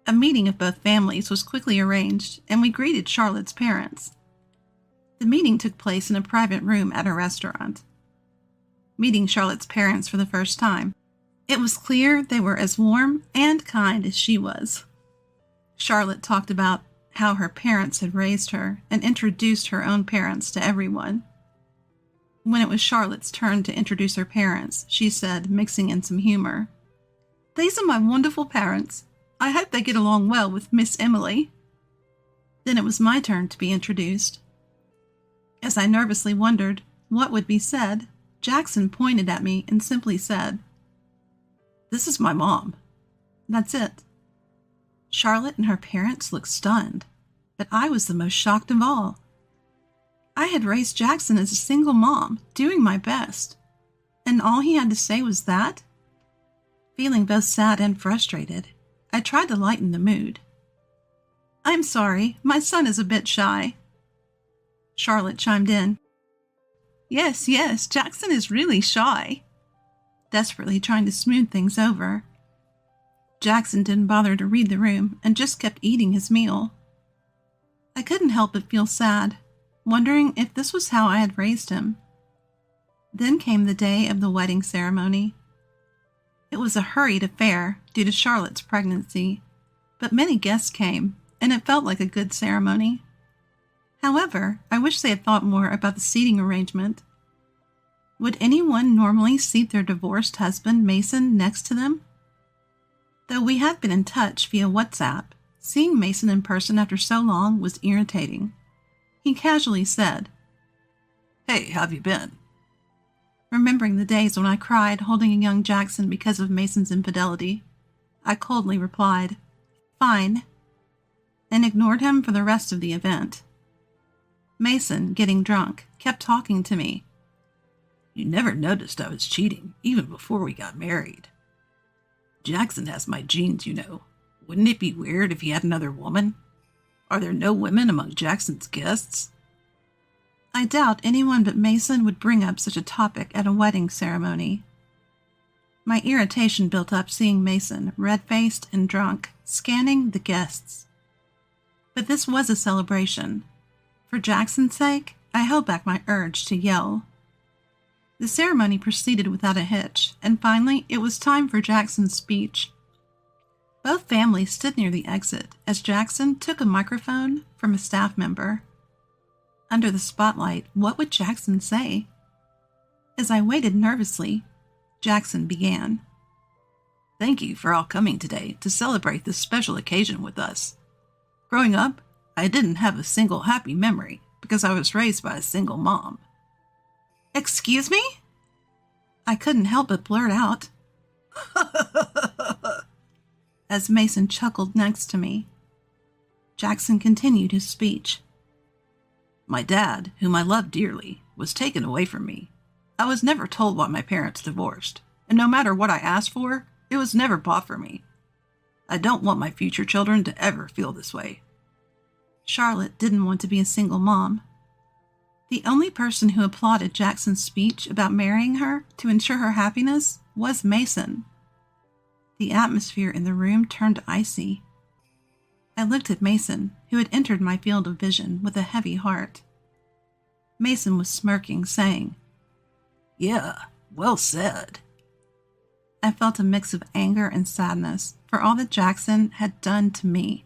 A meeting of both families was quickly arranged, and we greeted Charlotte's parents. The meeting took place in a private room at a restaurant. Meeting Charlotte's parents for the first time, it was clear they were as warm and kind as she was. Charlotte talked about how her parents had raised her and introduced her own parents to everyone. When it was Charlotte's turn to introduce her parents, she said, mixing in some humor, "These are my wonderful parents. I hope they get along well with Miss Emily." Then it was my turn to be introduced. As I nervously wondered what would be said, Jackson pointed at me and simply said, "This is my mom." That's it. Charlotte and her parents looked stunned, but I was the most shocked of all. I had raised Jackson as a single mom, doing my best, and all he had to say was that? Feeling both sad and frustrated, I tried to lighten the mood. "I'm sorry, my son is a bit shy." Charlotte chimed in. Yes, Jackson is really shy," desperately trying to smooth things over. Jackson didn't bother to read the room and just kept eating his meal. I couldn't help but feel sad, wondering if this was how I had raised him. Then came the day of the wedding ceremony. It was a hurried affair due to Charlotte's pregnancy, but many guests came, and it felt like a good ceremony. However, I wish they had thought more about the seating arrangement. Would anyone normally seat their divorced husband, Mason, next to them? Though we had been in touch via WhatsApp, seeing Mason in person after so long was irritating. He casually said, "Hey, how have you been?" Remembering the days when I cried holding a young Jackson because of Mason's infidelity, I coldly replied, "Fine," and ignored him for the rest of the event. Mason, getting drunk, kept talking to me. "You never noticed I was cheating, even before we got married. Jackson has my genes, you know. Wouldn't it be weird if he had another woman? Are there no women among Jackson's guests?" I doubt anyone but Mason would bring up such a topic at a wedding ceremony. My irritation built up seeing Mason, red-faced and drunk, scanning the guests. But this was a celebration. For Jackson's sake, I held back my urge to yell. The ceremony proceeded without a hitch, and finally it was time for Jackson's speech. Both families stood near the exit as Jackson took a microphone from a staff member. Under the spotlight, what would Jackson say? As I waited nervously, Jackson began. "Thank you for all coming today to celebrate this special occasion with us. Growing up, I didn't have a single happy memory because I was raised by a single mom." "Excuse me?" I couldn't help but blurt out. As Mason chuckled next to me. Jackson continued his speech. "My dad, whom I love dearly, was taken away from me. I was never told why my parents divorced, and no matter what I asked for, it was never bought for me. I don't want my future children to ever feel this way." Charlotte didn't want to be a single mom. The only person who applauded Jackson's speech about marrying her to ensure her happiness was Mason. The atmosphere in the room turned icy. I looked at Mason, who had entered my field of vision with a heavy heart. Mason was smirking, saying, "Yeah, well said." I felt a mix of anger and sadness for all that Jackson had done to me.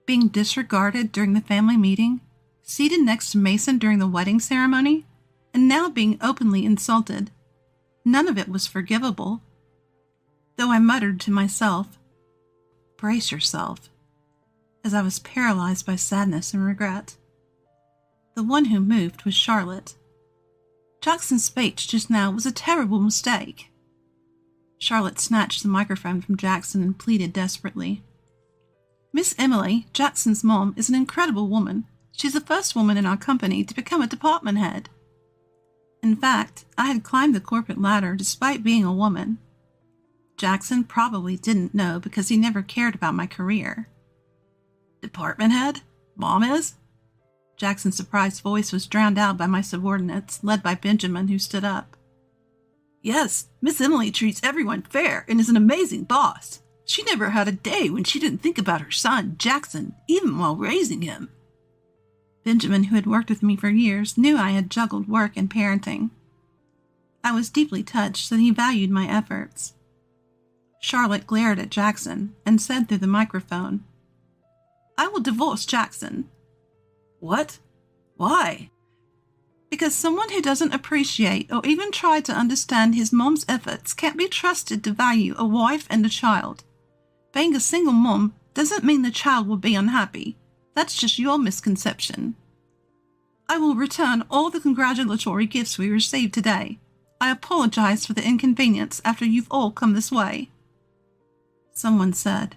Being disregarded during the family meeting, seated next to Mason during the wedding ceremony, and now being openly insulted. None of it was forgivable. Though I muttered to myself, "Brace yourself," as I was paralyzed by sadness and regret. The one who moved was Charlotte. Jackson's speech just now was a terrible mistake. Charlotte snatched the microphone from Jackson and pleaded desperately. "Miss Emily, Jackson's mom, is an incredible woman. She's the first woman in our company to become a department head. In fact, I had climbed the corporate ladder despite being a woman. Jackson probably didn't know because he never cared about my career." "Department head? Mom is?" Jackson's surprised voice was drowned out by my subordinates, led by Benjamin, who stood up. "Yes, Miss Emily treats everyone fair and is an amazing boss. She never had a day when she didn't think about her son, Jackson, even while raising him." Benjamin, who had worked with me for years, knew I had juggled work and parenting. I was deeply touched that he valued my efforts. Charlotte glared at Jackson and said through the microphone, "I will divorce Jackson." "What? Why?" "Because someone who doesn't appreciate or even try to understand his mom's efforts can't be trusted to value a wife and a child. Being a single mom doesn't mean the child will be unhappy. That's just your misconception. I will return all the congratulatory gifts we received today. I apologize for the inconvenience after you've all come this way." Someone said,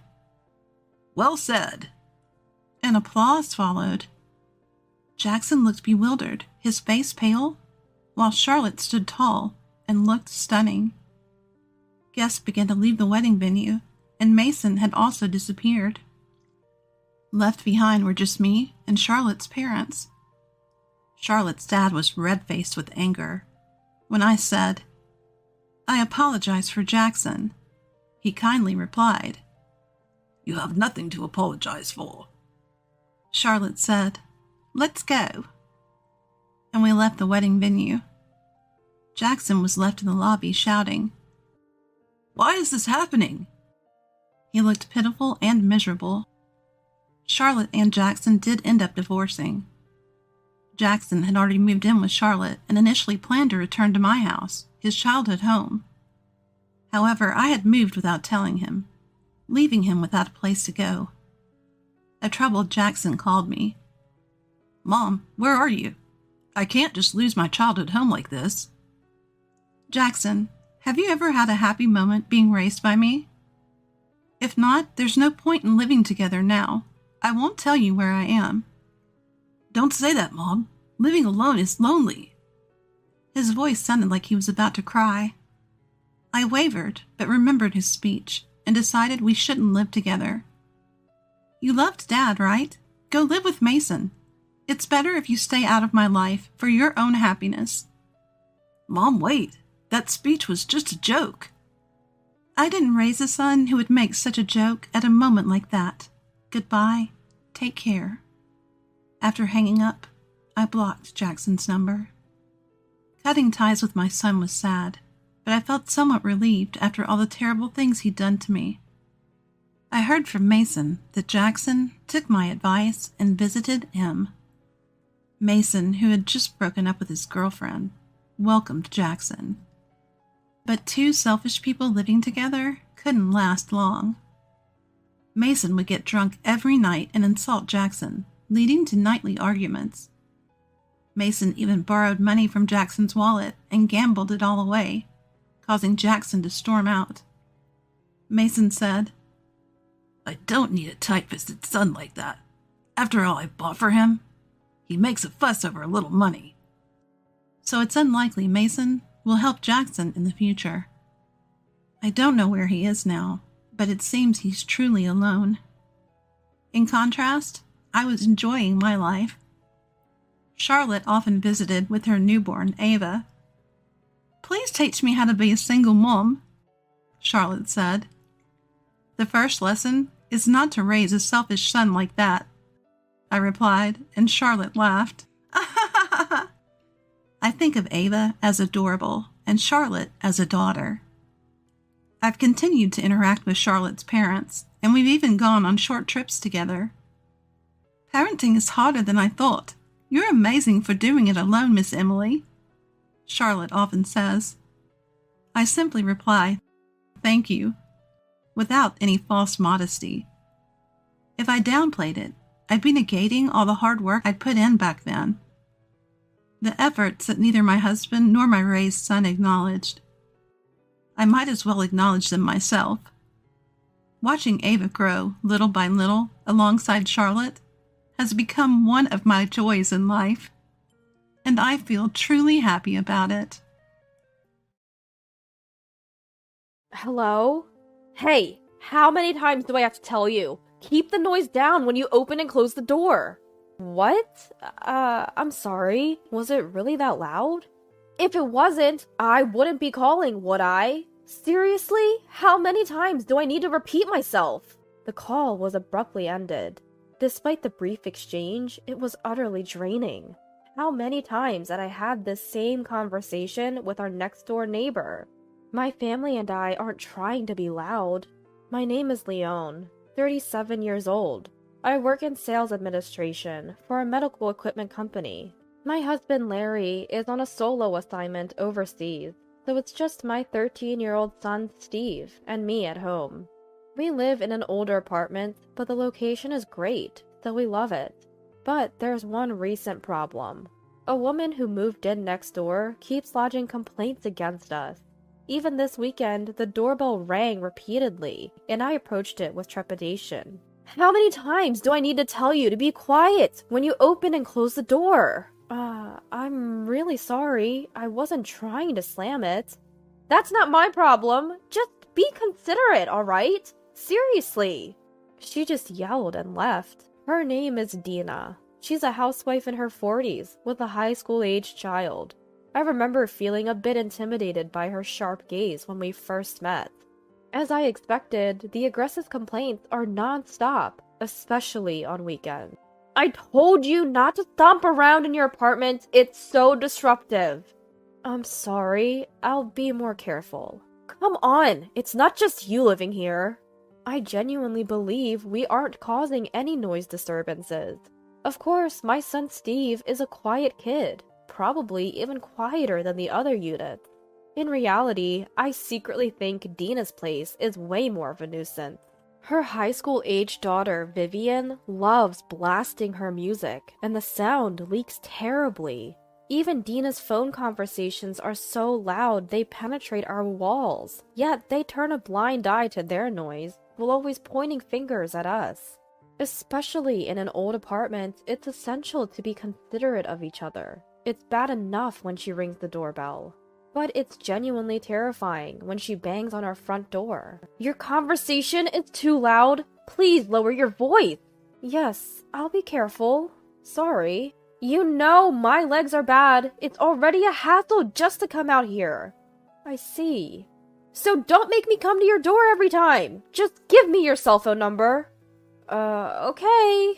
"Well said," and applause followed. Jackson looked bewildered, his face pale, while Charlotte stood tall and looked stunning. Guests began to leave the wedding venue, and Mason had also disappeared. Left behind were just me and Charlotte's parents. Charlotte's dad was red-faced with anger. When I said, "I apologize for Jackson," he kindly replied, "You have nothing to apologize for." Charlotte said, "Let's go." And we left the wedding venue. Jackson was left in the lobby shouting, "Why is this happening?" He looked pitiful and miserable. Charlotte and Jackson did end up divorcing. Jackson had already moved in with Charlotte and initially planned to return to my house, his childhood home. However, I had moved without telling him, leaving him without a place to go. A troubled Jackson called me. "Mom, where are you? I can't just lose my childhood home like this." "Jackson, have you ever had a happy moment being raised by me? If not, there's no point in living together now. I won't tell you where I am." "Don't say that, Mom. Living alone is lonely." His voice sounded like he was about to cry. I wavered, but remembered his speech and decided we shouldn't live together. "You loved Dad, right? Go live with Mason. It's better if you stay out of my life for your own happiness." "Mom, wait. That speech was just a joke." "I didn't raise a son who would make such a joke at a moment like that. Goodbye. Take care." After hanging up, I blocked Jackson's number. Cutting ties with my son was sad, but I felt somewhat relieved after all the terrible things he'd done to me. I heard from Mason that Jackson took my advice and visited him. Mason, who had just broken up with his girlfriend, welcomed Jackson. But two selfish people living together couldn't last long. Mason would get drunk every night and insult Jackson, leading to nightly arguments. Mason even borrowed money from Jackson's wallet and gambled it all away, causing Jackson to storm out. Mason said, "I don't need a tight-fisted son like that. After all I bought for him, he makes a fuss over a little money." So it's unlikely Mason will help Jackson in the future. I don't know where he is now, but it seems he's truly alone. In contrast, I was enjoying my life. Charlotte often visited with her newborn, Ava. "Please teach me how to be a single mom," Charlotte said. The first lesson is not to raise a selfish son like that, I replied, and Charlotte laughed. I think of Ava as adorable and Charlotte as a daughter. I've continued to interact with Charlotte's parents, and we've even gone on short trips together. Parenting is harder than I thought. You're amazing for doing it alone, Miss Emily, Charlotte often says. I simply reply, thank you, without any false modesty. If I downplayed it, I'd be negating all the hard work I'd put in back then. The efforts that neither my husband nor my raised son acknowledged. I might as well acknowledge them myself. Watching Ava grow little by little alongside Charlotte has become one of my joys in life, and I feel truly happy about it. Hello? Hey, how many times do I have to tell you? Keep the noise down when you open and close the door. What? I'm sorry. Was it really that loud? If it wasn't, I wouldn't be calling, would I? Seriously? How many times do I need to repeat myself? The call was abruptly ended. Despite the brief exchange, it was utterly draining. How many times had I had this same conversation with our next-door neighbor? My family and I aren't trying to be loud. My name is Leone, 37 years old. I work in sales administration for a medical equipment company. My husband Larry is on a solo assignment overseas, so it's just my 13-year-old son Steve and me at home. We live in an older apartment, but the location is great, so we love it. But there's one recent problem. A woman who moved in next door keeps lodging complaints against us. Even this weekend, the doorbell rang repeatedly, and I approached it with trepidation. How many times do I need to tell you to be quiet when you open and close the door? I'm really sorry. I wasn't trying to slam it. That's not my problem. Just be considerate, alright? Seriously. She just yelled and left. Her name is Dina. She's a housewife in her 40s with a high school-aged child. I remember feeling a bit intimidated by her sharp gaze when we first met. As I expected, the aggressive complaints are non-stop, especially on weekends. I told you not to stomp around in your apartment. It's so disruptive. I'm sorry. I'll be more careful. Come on. It's not just you living here. I genuinely believe we aren't causing any noise disturbances. Of course, my son Steve is a quiet kid, probably even quieter than the other units. In reality, I secretly think Dina's place is way more of a nuisance. Her high school-aged daughter, Vivian, loves blasting her music, and the sound leaks terribly. Even Dina's phone conversations are so loud they penetrate our walls, yet they turn a blind eye to their noise, while always pointing fingers at us. Especially in an old apartment, it's essential to be considerate of each other. It's bad enough when she rings the doorbell, but it's genuinely terrifying when she bangs on our front door. Your conversation is too loud. Please lower your voice. Yes, I'll be careful. Sorry. You know my legs are bad. It's already a hassle just to come out here. I see. So don't make me come to your door every time. Just give me your cell phone number. Okay.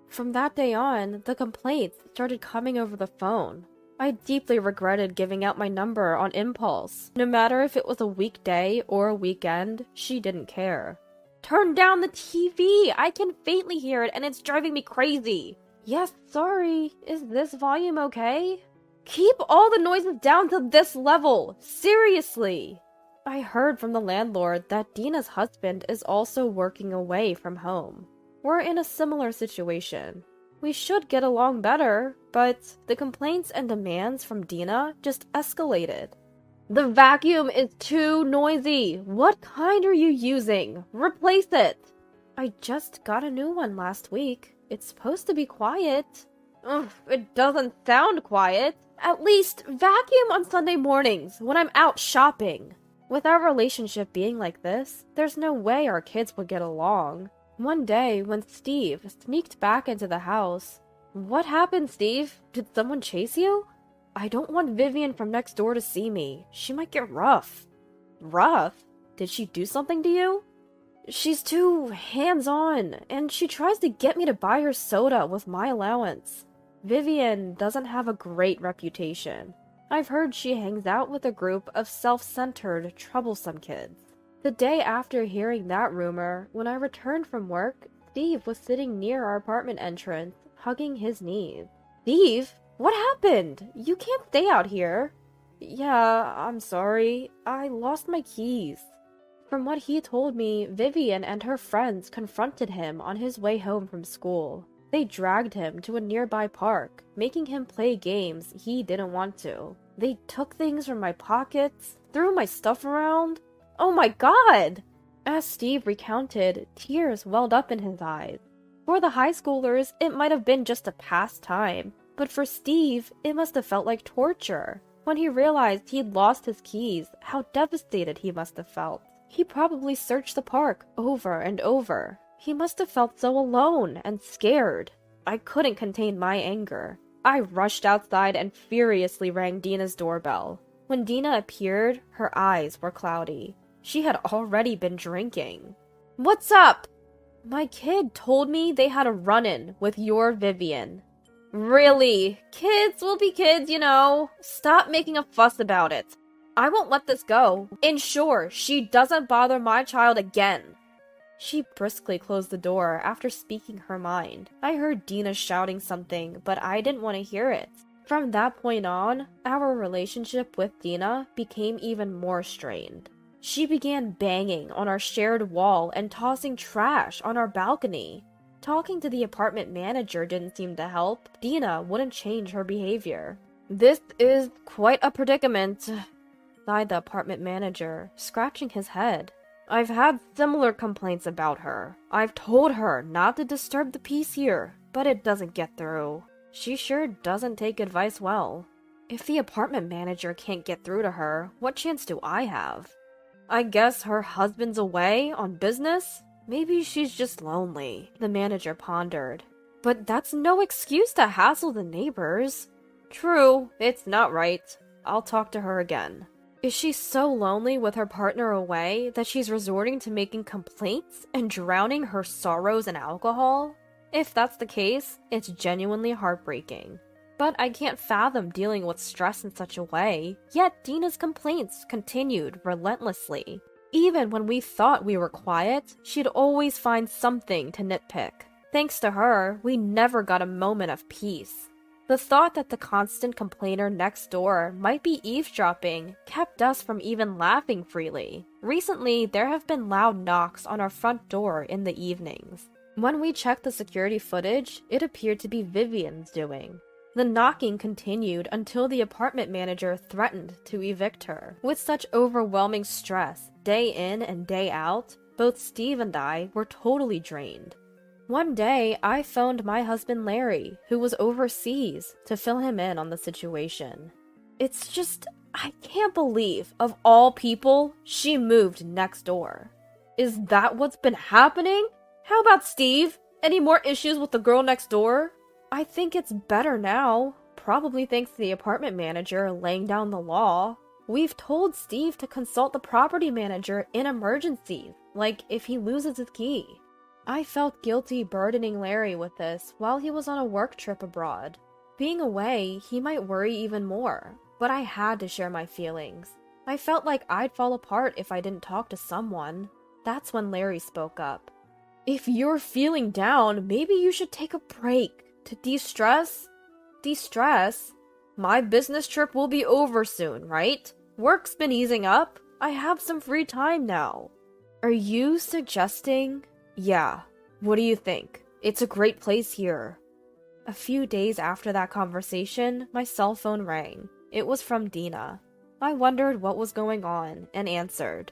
From that day on, the complaints started coming over the phone. I deeply regretted giving out my number on impulse. No matter if it was a weekday or a weekend, she didn't care. Turn down the TV! I can faintly hear it and it's driving me crazy. Yes, sorry. Is this volume okay? Keep all the noises down to this level. Seriously. I heard from the landlord that Dina's husband is also working away from home. We're in a similar situation. We should get along better, but the complaints and demands from Dina just escalated. The vacuum is too noisy. What kind are you using? Replace it. I just got a new one last week. It's supposed to be quiet. Ugh, it doesn't sound quiet. At least vacuum on Sunday mornings when I'm out shopping. With our relationship being like this, there's no way our kids would get along. One day, when Steve sneaked back into the house... What happened, Steve? Did someone chase you? I don't want Vivian from next door to see me. She might get rough. Rough? Did she do something to you? She's too hands-on, and she tries to get me to buy her soda with my allowance. Vivian doesn't have a great reputation. I've heard she hangs out with a group of self-centered, troublesome kids. The day after hearing that rumor, when I returned from work, Steve was sitting near our apartment entrance, hugging his knees. Steve? What happened? You can't stay out here. Yeah, I'm sorry. I lost my keys. From what he told me, Vivian and her friends confronted him on his way home from school. They dragged him to a nearby park, making him play games he didn't want to. They took things from my pockets, threw my stuff around. Oh my god! As Steve recounted, tears welled up in his eyes. For the high schoolers, it might have been just a pastime, but for Steve, it must have felt like torture. When he realized he'd lost his keys, how devastated he must have felt. He probably searched the park over and over. He must have felt so alone and scared. I couldn't contain my anger. I rushed outside and furiously rang Dina's doorbell. When Dina appeared, her eyes were cloudy. She had already been drinking. What's up? My kid told me they had a run-in with your Vivian. Really? Kids will be kids, you know. Stop making a fuss about it. I won't let this go. Ensure she doesn't bother my child again. She briskly closed the door after speaking her mind. I heard Dina shouting something, but I didn't want to hear it. From that point on, our relationship with Dina became even more strained. She began banging on our shared wall and tossing trash on our balcony. Talking to the apartment manager didn't seem to help. Dina wouldn't change her behavior. This is quite a predicament, sighed the apartment manager, scratching his head. I've had similar complaints about her. I've told her not to disturb the peace here, but it doesn't get through. She sure doesn't take advice well. If the apartment manager can't get through to her, what chance do I have? I guess her husband's away on business? Maybe she's just lonely, the manager pondered. But that's no excuse to hassle the neighbors. True, it's not right. I'll talk to her again. Is she so lonely with her partner away that she's resorting to making complaints and drowning her sorrows in alcohol? If that's the case, it's genuinely heartbreaking. But I can't fathom dealing with stress in such a way, yet Dina's complaints continued relentlessly. Even when we thought we were quiet, she'd always find something to nitpick. Thanks to her, we never got a moment of peace. The thought that the constant complainer next door might be eavesdropping kept us from even laughing freely. Recently, there have been loud knocks on our front door in the evenings. When we checked the security footage, it appeared to be Vivian's doing. The knocking continued until the apartment manager threatened to evict her. With such overwhelming stress, day in and day out, both Steve and I were totally drained. One day, I phoned my husband Larry, who was overseas, to fill him in on the situation. It's just, I can't believe, of all people, she moved next door. Is that what's been happening? How about Steve? Any more issues with the girl next door? I think it's better now, probably thanks to the apartment manager laying down the law. We've told Steve to consult the property manager in emergencies, like if he loses his key. I felt guilty burdening Larry with this while he was on a work trip abroad. Being away, he might worry even more, but I had to share my feelings. I felt like I'd fall apart if I didn't talk to someone. That's when Larry spoke up. If you're feeling down, maybe you should take a break. To de-stress? De-stress? My business trip will be over soon, right? Work's been easing up. I have some free time now. Are you suggesting? Yeah. What do you think? It's a great place here. A few days after that conversation, my cell phone rang. It was from Dina. I wondered what was going on and answered.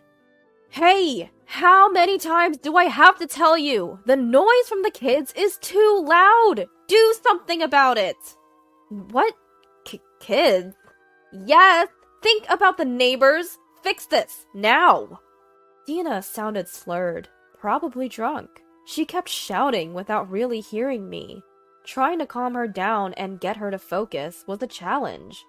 Hey! How many times do I have to tell you? The noise from the kids is too loud! Do something about it! What? Kids? Yes! Think about the neighbors! Fix this! Now! Dina sounded slurred, probably drunk. She kept shouting without really hearing me. Trying to calm her down and get her to focus was a challenge.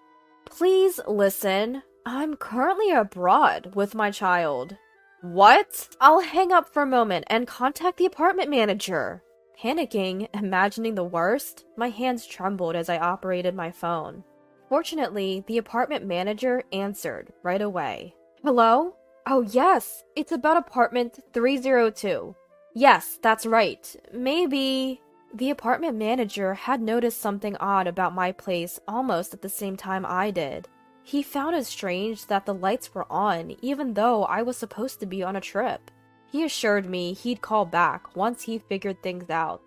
Please listen. I'm currently abroad with my child. What? I'll hang up for a moment and contact the apartment manager. Panicking, imagining the worst, my hands trembled as I operated my phone. Fortunately, the apartment manager answered right away. Hello? Oh yes, it's about apartment 302. Yes, that's right. Maybe... The apartment manager had noticed something odd about my place almost at the same time I did. He found it strange that the lights were on even though I was supposed to be on a trip. He assured me he'd call back once he figured things out.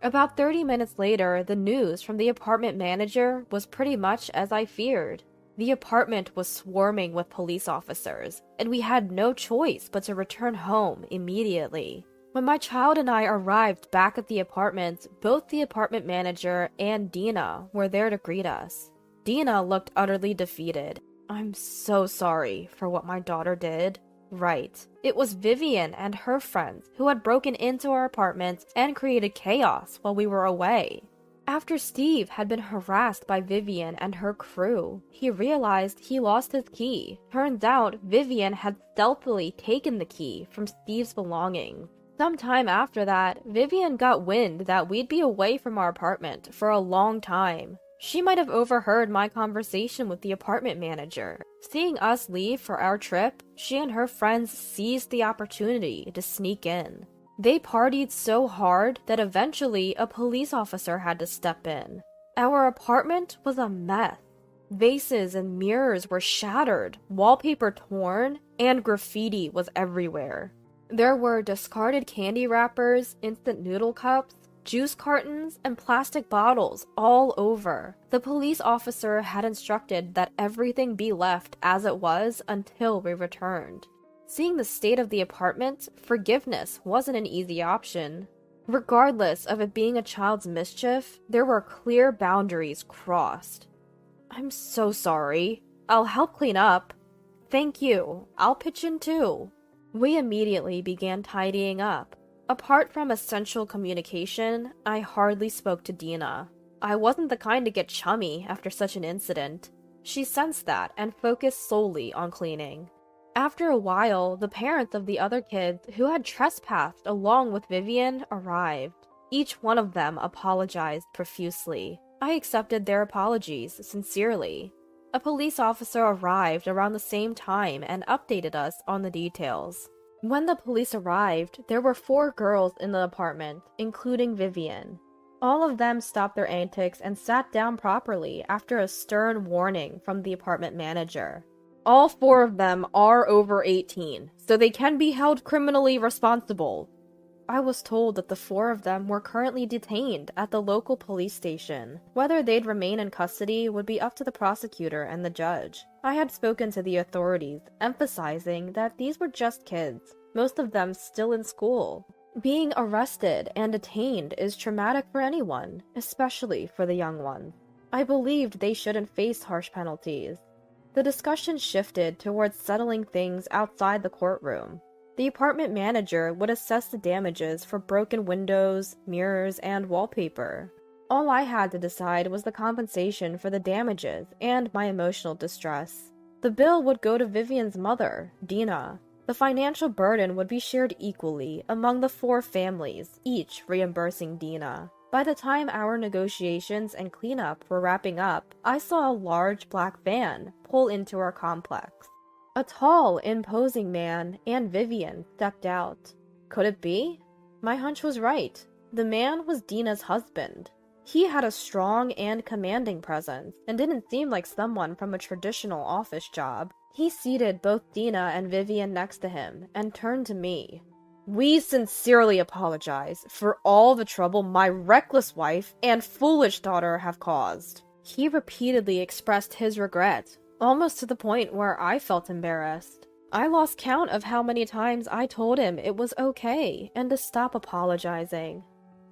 About 30 minutes later, the news from the apartment manager was pretty much as I feared. The apartment was swarming with police officers, and we had no choice but to return home immediately. When my child and I arrived back at the apartment, both the apartment manager and Dina were there to greet us. Dina looked utterly defeated. I'm so sorry for what my daughter did. Right. It was Vivian and her friends who had broken into our apartment and created chaos while we were away. After Steve had been harassed by Vivian and her crew, he realized he lost his key. Turns out Vivian had stealthily taken the key from Steve's belongings. Sometime after that, Vivian got wind that we'd be away from our apartment for a long time. She might have overheard my conversation with the apartment manager. Seeing us leave for our trip, she and her friends seized the opportunity to sneak in. They partied so hard that eventually a police officer had to step in. Our apartment was a mess. Vases and mirrors were shattered, wallpaper torn, and graffiti was everywhere. There were discarded candy wrappers, instant noodle cups, juice cartons, and plastic bottles all over. The police officer had instructed that everything be left as it was until we returned. Seeing the state of the apartment, forgiveness wasn't an easy option. Regardless of it being a child's mischief, there were clear boundaries crossed. I'm so sorry. I'll help clean up. Thank you. I'll pitch in too. We immediately began tidying up. Apart from essential communication, I hardly spoke to Dina. I wasn't the kind to get chummy after such an incident. She sensed that and focused solely on cleaning. After a while, the parents of the other kids who had trespassed along with Vivian arrived. Each one of them apologized profusely. I accepted their apologies sincerely. A police officer arrived around the same time and updated us on the details. When the police arrived, there were 4 girls in the apartment, including Vivian. All of them stopped their antics and sat down properly after a stern warning from the apartment manager. All 4 of them are over 18, so they can be held criminally responsible. I was told that the 4 of them were currently detained at the local police station. Whether they'd remain in custody would be up to the prosecutor and the judge. I had spoken to the authorities, emphasizing that these were just kids, most of them still in school. Being arrested and detained is traumatic for anyone, especially for the young ones. I believed they shouldn't face harsh penalties. The discussion shifted towards settling things outside the courtroom. The apartment manager would assess the damages for broken windows, mirrors, and wallpaper. All I had to decide was the compensation for the damages and my emotional distress. The bill would go to Vivian's mother, Dina. The financial burden would be shared equally among the 4 families, each reimbursing Dina. By the time our negotiations and cleanup were wrapping up, I saw a large black van pull into our complex. A tall, imposing man and Vivian stepped out. Could it be? My hunch was right. The man was Dina's husband. He had a strong and commanding presence, and didn't seem like someone from a traditional office job. He seated both Dina and Vivian next to him, and turned to me. We sincerely apologize for all the trouble my reckless wife and foolish daughter have caused. He repeatedly expressed his regret, almost to the point where I felt embarrassed. I lost count of how many times I told him it was okay and to stop apologizing.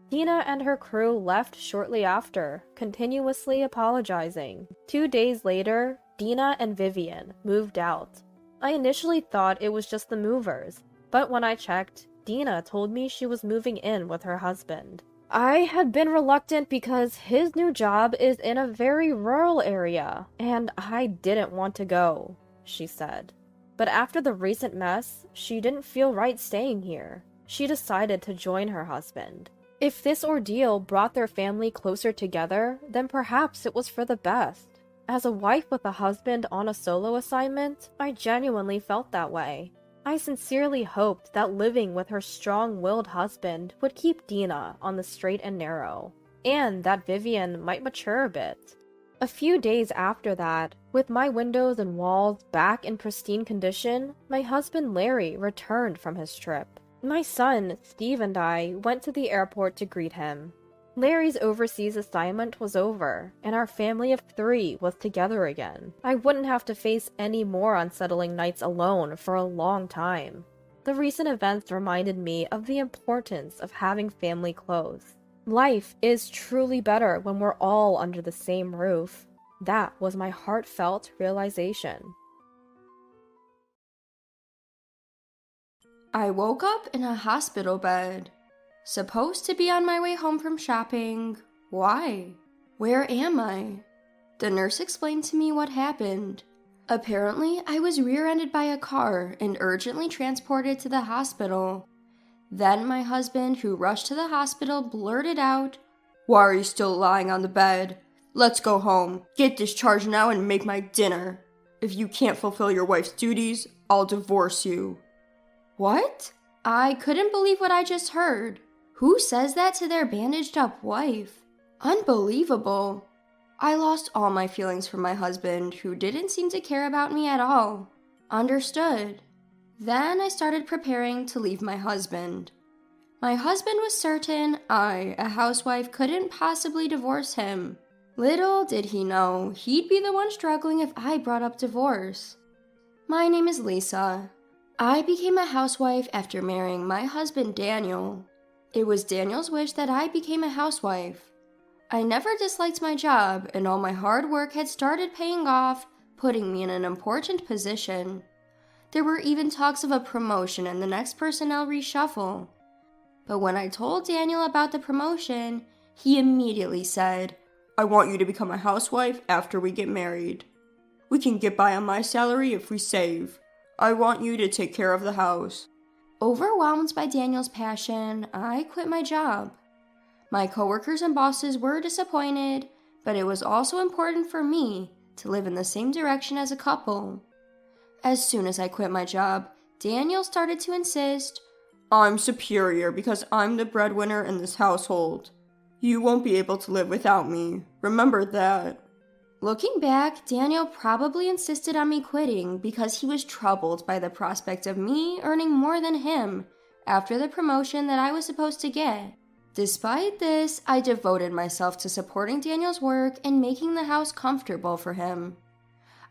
Dina and her crew left shortly after, continuously apologizing. 2 days later, Dina and Vivian moved out. I initially thought it was just the movers, but when I checked, Dina told me she was moving in with her husband. I had been reluctant because his new job is in a very rural area, and I didn't want to go, she said. But after the recent mess, she didn't feel right staying here. She decided to join her husband. If this ordeal brought their family closer together, then perhaps it was for the best. As a wife with a husband on a solo assignment, I genuinely felt that way. I sincerely hoped that living with her strong-willed husband would keep Dina on the straight and narrow, and that Vivian might mature a bit. A few days after that, with my windows and walls back in pristine condition, my husband Larry returned from his trip. My son, Steve, and I went to the airport to greet him. Larry's overseas assignment was over, and our family of 3 was together again. I wouldn't have to face any more unsettling nights alone for a long time. The recent events reminded me of the importance of having family close. Life is truly better when we're all under the same roof. That was my heartfelt realization. I woke up in a hospital bed. Supposed to be on my way home from shopping. Why? Where am I? The nurse explained to me what happened. Apparently, I was rear-ended by a car and urgently transported to the hospital. Then my husband, who rushed to the hospital, blurted out, "Why are you still lying on the bed? Let's go home. Get discharged now and make my dinner. If you can't fulfill your wife's duties, I'll divorce you." What? I couldn't believe what I just heard. Who says that to their bandaged-up wife? Unbelievable. I lost all my feelings for my husband, who didn't seem to care about me at all. Understood. Then I started preparing to leave my husband. My husband was certain I, a housewife, couldn't possibly divorce him. Little did he know he'd be the one struggling if I brought up divorce. My name is Lisa. I became a housewife after marrying my husband Daniel. It was Daniel's wish that I became a housewife. I never disliked my job, and all my hard work had started paying off, putting me in an important position. There were even talks of a promotion and the next personnel reshuffle. But when I told Daniel about the promotion, he immediately said, "I want you to become a housewife after we get married. We can get by on my salary if we save. I want you to take care of the house." Overwhelmed by Daniel's passion, I quit my job. My coworkers and bosses were disappointed, but it was also important for me to live in the same direction as a couple. As soon as I quit my job, Daniel started to insist, "I'm superior because I'm the breadwinner in this household. You won't be able to live without me. Remember that." Looking back, Daniel probably insisted on me quitting because he was troubled by the prospect of me earning more than him after the promotion that I was supposed to get. Despite this, I devoted myself to supporting Daniel's work and making the house comfortable for him.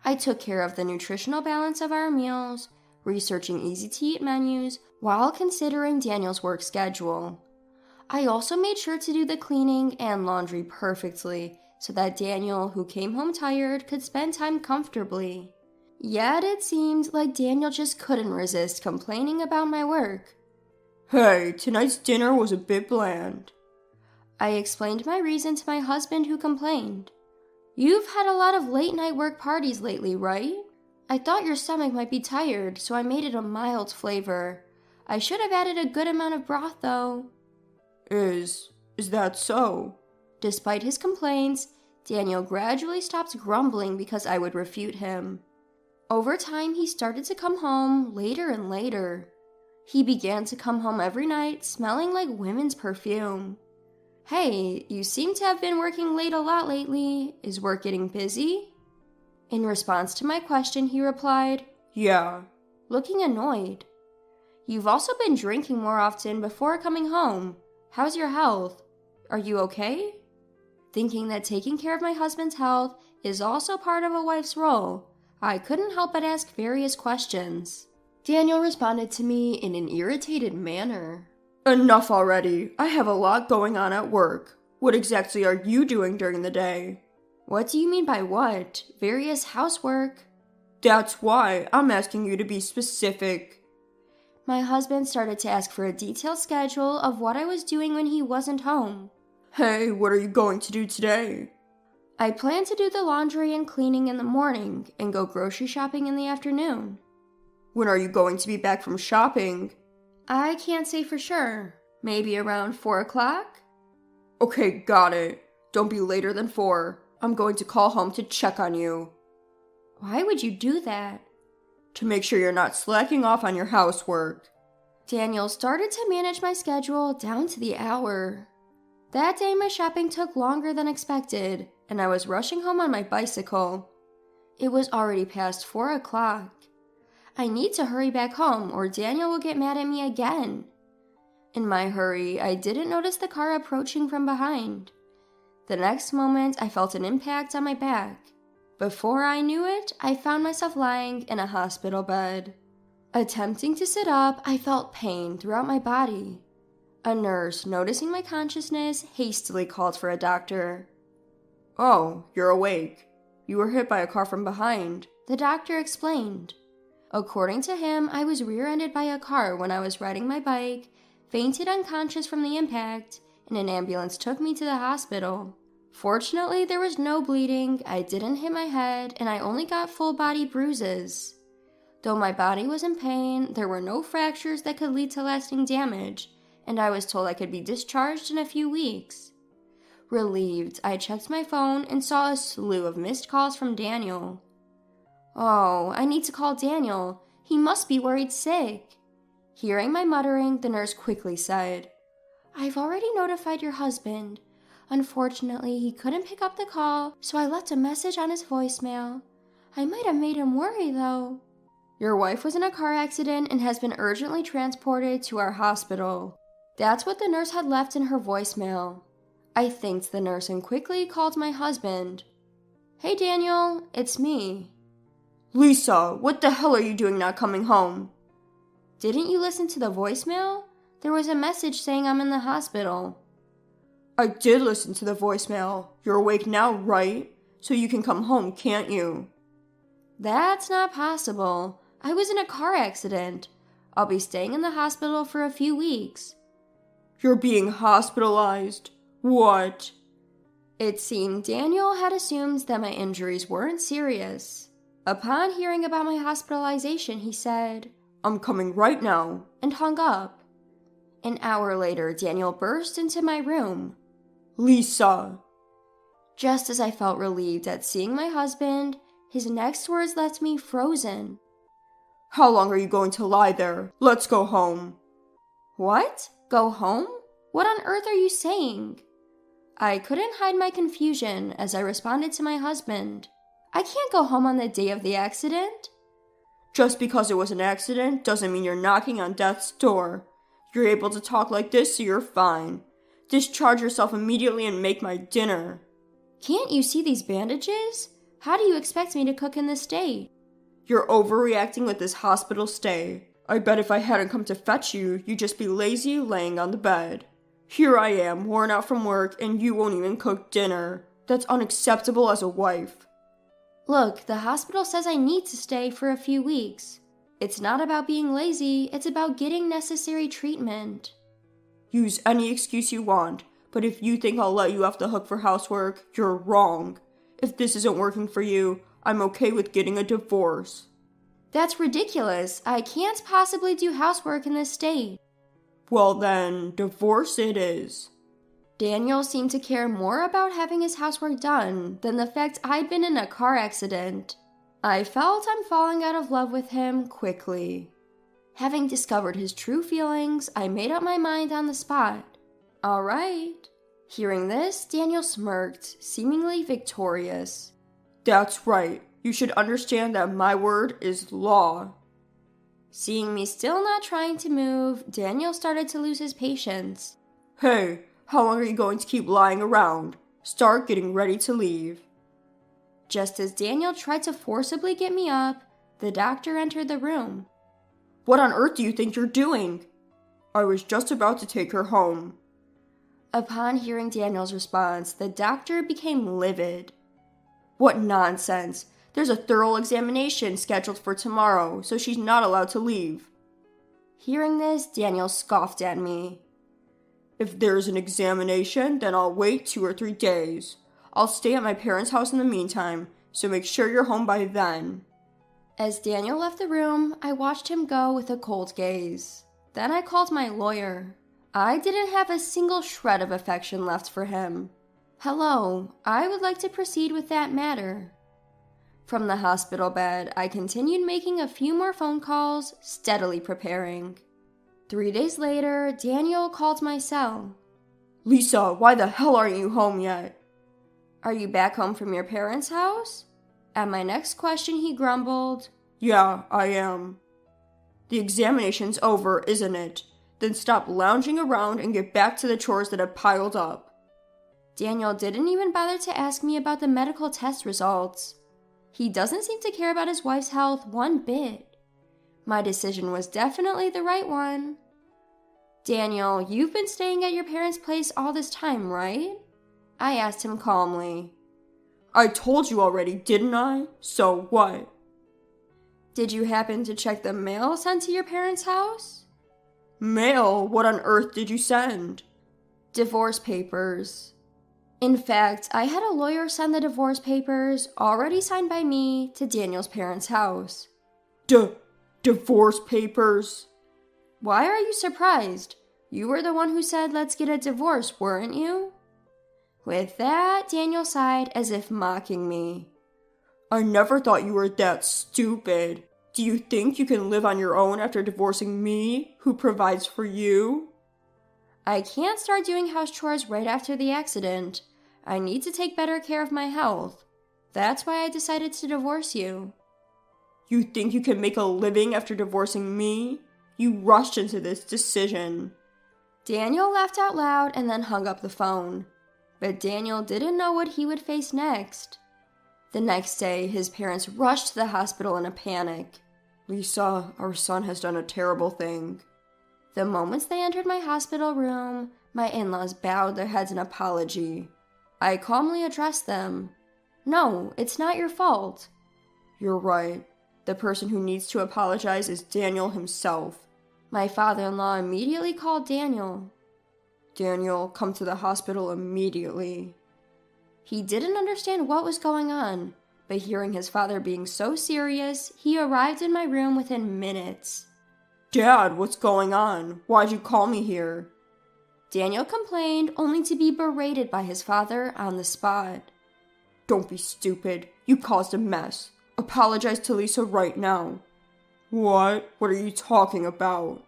I took care of the nutritional balance of our meals, researching easy-to-eat menus, while considering Daniel's work schedule. I also made sure to do the cleaning and laundry perfectly, so that Daniel, who came home tired, could spend time comfortably. Yet it seemed like Daniel just couldn't resist complaining about my work. "Hey, tonight's dinner was a bit bland." I explained my reason to my husband, who complained. "You've had a lot of late-night work parties lately, right? I thought your stomach might be tired, so I made it a mild flavor. I should have added a good amount of broth, though." Is that so?" Despite his complaints, Daniel gradually stopped grumbling because I would refute him. Over time, he started to come home later and later. He began to come home every night smelling like women's perfume. "Hey, you seem to have been working late a lot lately. Is work getting busy?" In response to my question, he replied, "Yeah," looking annoyed. "You've also been drinking more often before coming home. How's your health? Are you okay?" Thinking that taking care of my husband's health is also part of a wife's role, I couldn't help but ask various questions. Daniel responded to me in an irritated manner. "Enough already. I have a lot going on at work. What exactly are you doing during the day?" "What do you mean by what? Various housework?" "That's why I'm asking you to be specific." My husband started to ask for a detailed schedule of what I was doing when he wasn't home. "Hey, what are you going to do today?" "I plan to do the laundry and cleaning in the morning and go grocery shopping in the afternoon." When are you going to be back from shopping? I can't say for sure. Maybe around 4 o'clock? Okay, got it. Don't be later than 4. I'm going to call home to check on you. Why would you do that? To make sure you're not slacking off on your housework. Daniel started to manage my schedule down to the hour. That day my shopping took longer than expected, and I was rushing home on my bicycle. It was already past 4 o'clock. I need to hurry back home or Daniel will get mad at me again. In my hurry, I didn't notice the car approaching from behind. The next moment, I felt an impact on my back. Before I knew it, I found myself lying in a hospital bed. Attempting to sit up, I felt pain throughout my body. A nurse, noticing my consciousness, hastily called for a doctor. Oh, you're awake. You were hit by a car from behind, the doctor explained. According to him, I was rear-ended by a car when I was riding my bike, fainted unconscious from the impact, and an ambulance took me to the hospital. Fortunately, there was no bleeding, I didn't hit my head, and I only got full-body bruises. Though my body was in pain, there were no fractures that could lead to lasting damage, and I was told I could be discharged in a few weeks. Relieved, I checked my phone and saw a slew of missed calls from Daniel. Oh, I need to call Daniel. He must be worried sick. Hearing my muttering, the nurse quickly said, I've already notified your husband. Unfortunately, he couldn't pick up the call, so I left a message on his voicemail. I might have made him worry, though. Your wife was in a car accident and has been urgently transported to our hospital. That's what the nurse had left in her voicemail. I thanked the nurse and quickly called my husband. Hey, Daniel, it's me. Lisa, what the hell are you doing not coming home? Didn't you listen to the voicemail? There was a message saying I'm in the hospital. I did listen to the voicemail. You're awake now, right? So you can come home, can't you? That's not possible. I was in a car accident. I'll be staying in the hospital for a few weeks. You're being hospitalized? What? It seemed Daniel had assumed that my injuries weren't serious. Upon hearing about my hospitalization, he said, I'm coming right now, and hung up. An hour later, Daniel burst into my room. Lisa! Just as I felt relieved at seeing my husband, his next words left me frozen. How long are you going to lie there? Let's go home. What? Go home? What on earth are you saying? I couldn't hide my confusion as I responded to my husband. I can't go home on the day of the accident. Just because it was an accident doesn't mean you're knocking on death's door. You're able to talk like this, so you're fine. Discharge yourself immediately and make my dinner. Can't you see these bandages? How do you expect me to cook in this state? You're overreacting with this hospital stay. I bet if I hadn't come to fetch you, you'd just be lazy laying on the bed. Here I am, worn out from work, and you won't even cook dinner. That's unacceptable as a wife. Look, the hospital says I need to stay for a few weeks. It's not about being lazy, it's about getting necessary treatment. Use any excuse you want, but if you think I'll let you off the hook for housework, you're wrong. If this isn't working for you, I'm okay with getting a divorce. That's ridiculous. I can't possibly do housework in this state. Well then, divorce it is. Daniel seemed to care more about having his housework done than the fact I'd been in a car accident. I felt I'm falling out of love with him quickly. Having discovered his true feelings, I made up my mind on the spot. All right. Hearing this, Daniel smirked, seemingly victorious. That's right. You should understand that my word is law. Seeing me still not trying to move, Daniel started to lose his patience. Hey, how long are you going to keep lying around? Start getting ready to leave. Just as Daniel tried to forcibly get me up, the doctor entered the room. What on earth do you think you're doing? I was just about to take her home. Upon hearing Daniel's response, the doctor became livid. What nonsense! There's a thorough examination scheduled for tomorrow, so she's not allowed to leave. Hearing this, Daniel scoffed at me. If there's an examination, then I'll wait 2 or 3 days. I'll stay at my parents' house in the meantime, so make sure you're home by then. As Daniel left the room, I watched him go with a cold gaze. Then I called my lawyer. I didn't have a single shred of affection left for him. Hello, I would like to proceed with that matter. From the hospital bed, I continued making a few more phone calls, steadily preparing. 3 days later, Daniel called my cell. Lisa, why the hell aren't you home yet? Are you back home from your parents' house? At my next question, he grumbled, Yeah, I am. The examination's over, isn't it? Then stop lounging around and get back to the chores that have piled up. Daniel didn't even bother to ask me about the medical test results. He doesn't seem to care about his wife's health one bit. My decision was definitely the right one. Daniel, you've been staying at your parents' place all this time, right? I asked him calmly. I told you already, didn't I? So what? Did you happen to check the mail sent to your parents' house? Mail? What on earth did you send? Divorce papers. In fact, I had a lawyer send the divorce papers, already signed by me, to Daniel's parents' house. Divorce papers? Why are you surprised? You were the one who said let's get a divorce, weren't you? With that, Daniel sighed as if mocking me. I never thought you were that stupid. Do you think you can live on your own after divorcing me, who provides for you? I can't start doing house chores right after the accident. I need to take better care of my health. That's why I decided to divorce you. You think you can make a living after divorcing me? You rushed into this decision. Daniel laughed out loud and then hung up the phone. But Daniel didn't know what he would face next. The next day, his parents rushed to the hospital in a panic. Lisa, our son has done a terrible thing. The moment they entered my hospital room, my in-laws bowed their heads in apology. I calmly addressed them. No, it's not your fault. You're right. The person who needs to apologize is Daniel himself. My father-in-law immediately called Daniel. Daniel, come to the hospital immediately. He didn't understand what was going on, but hearing his father being so serious, he arrived in my room within minutes. Dad, what's going on? Why'd you call me here? Daniel complained, only to be berated by his father on the spot. Don't be stupid. You caused a mess. Apologize to Lisa right now. What? What are you talking about?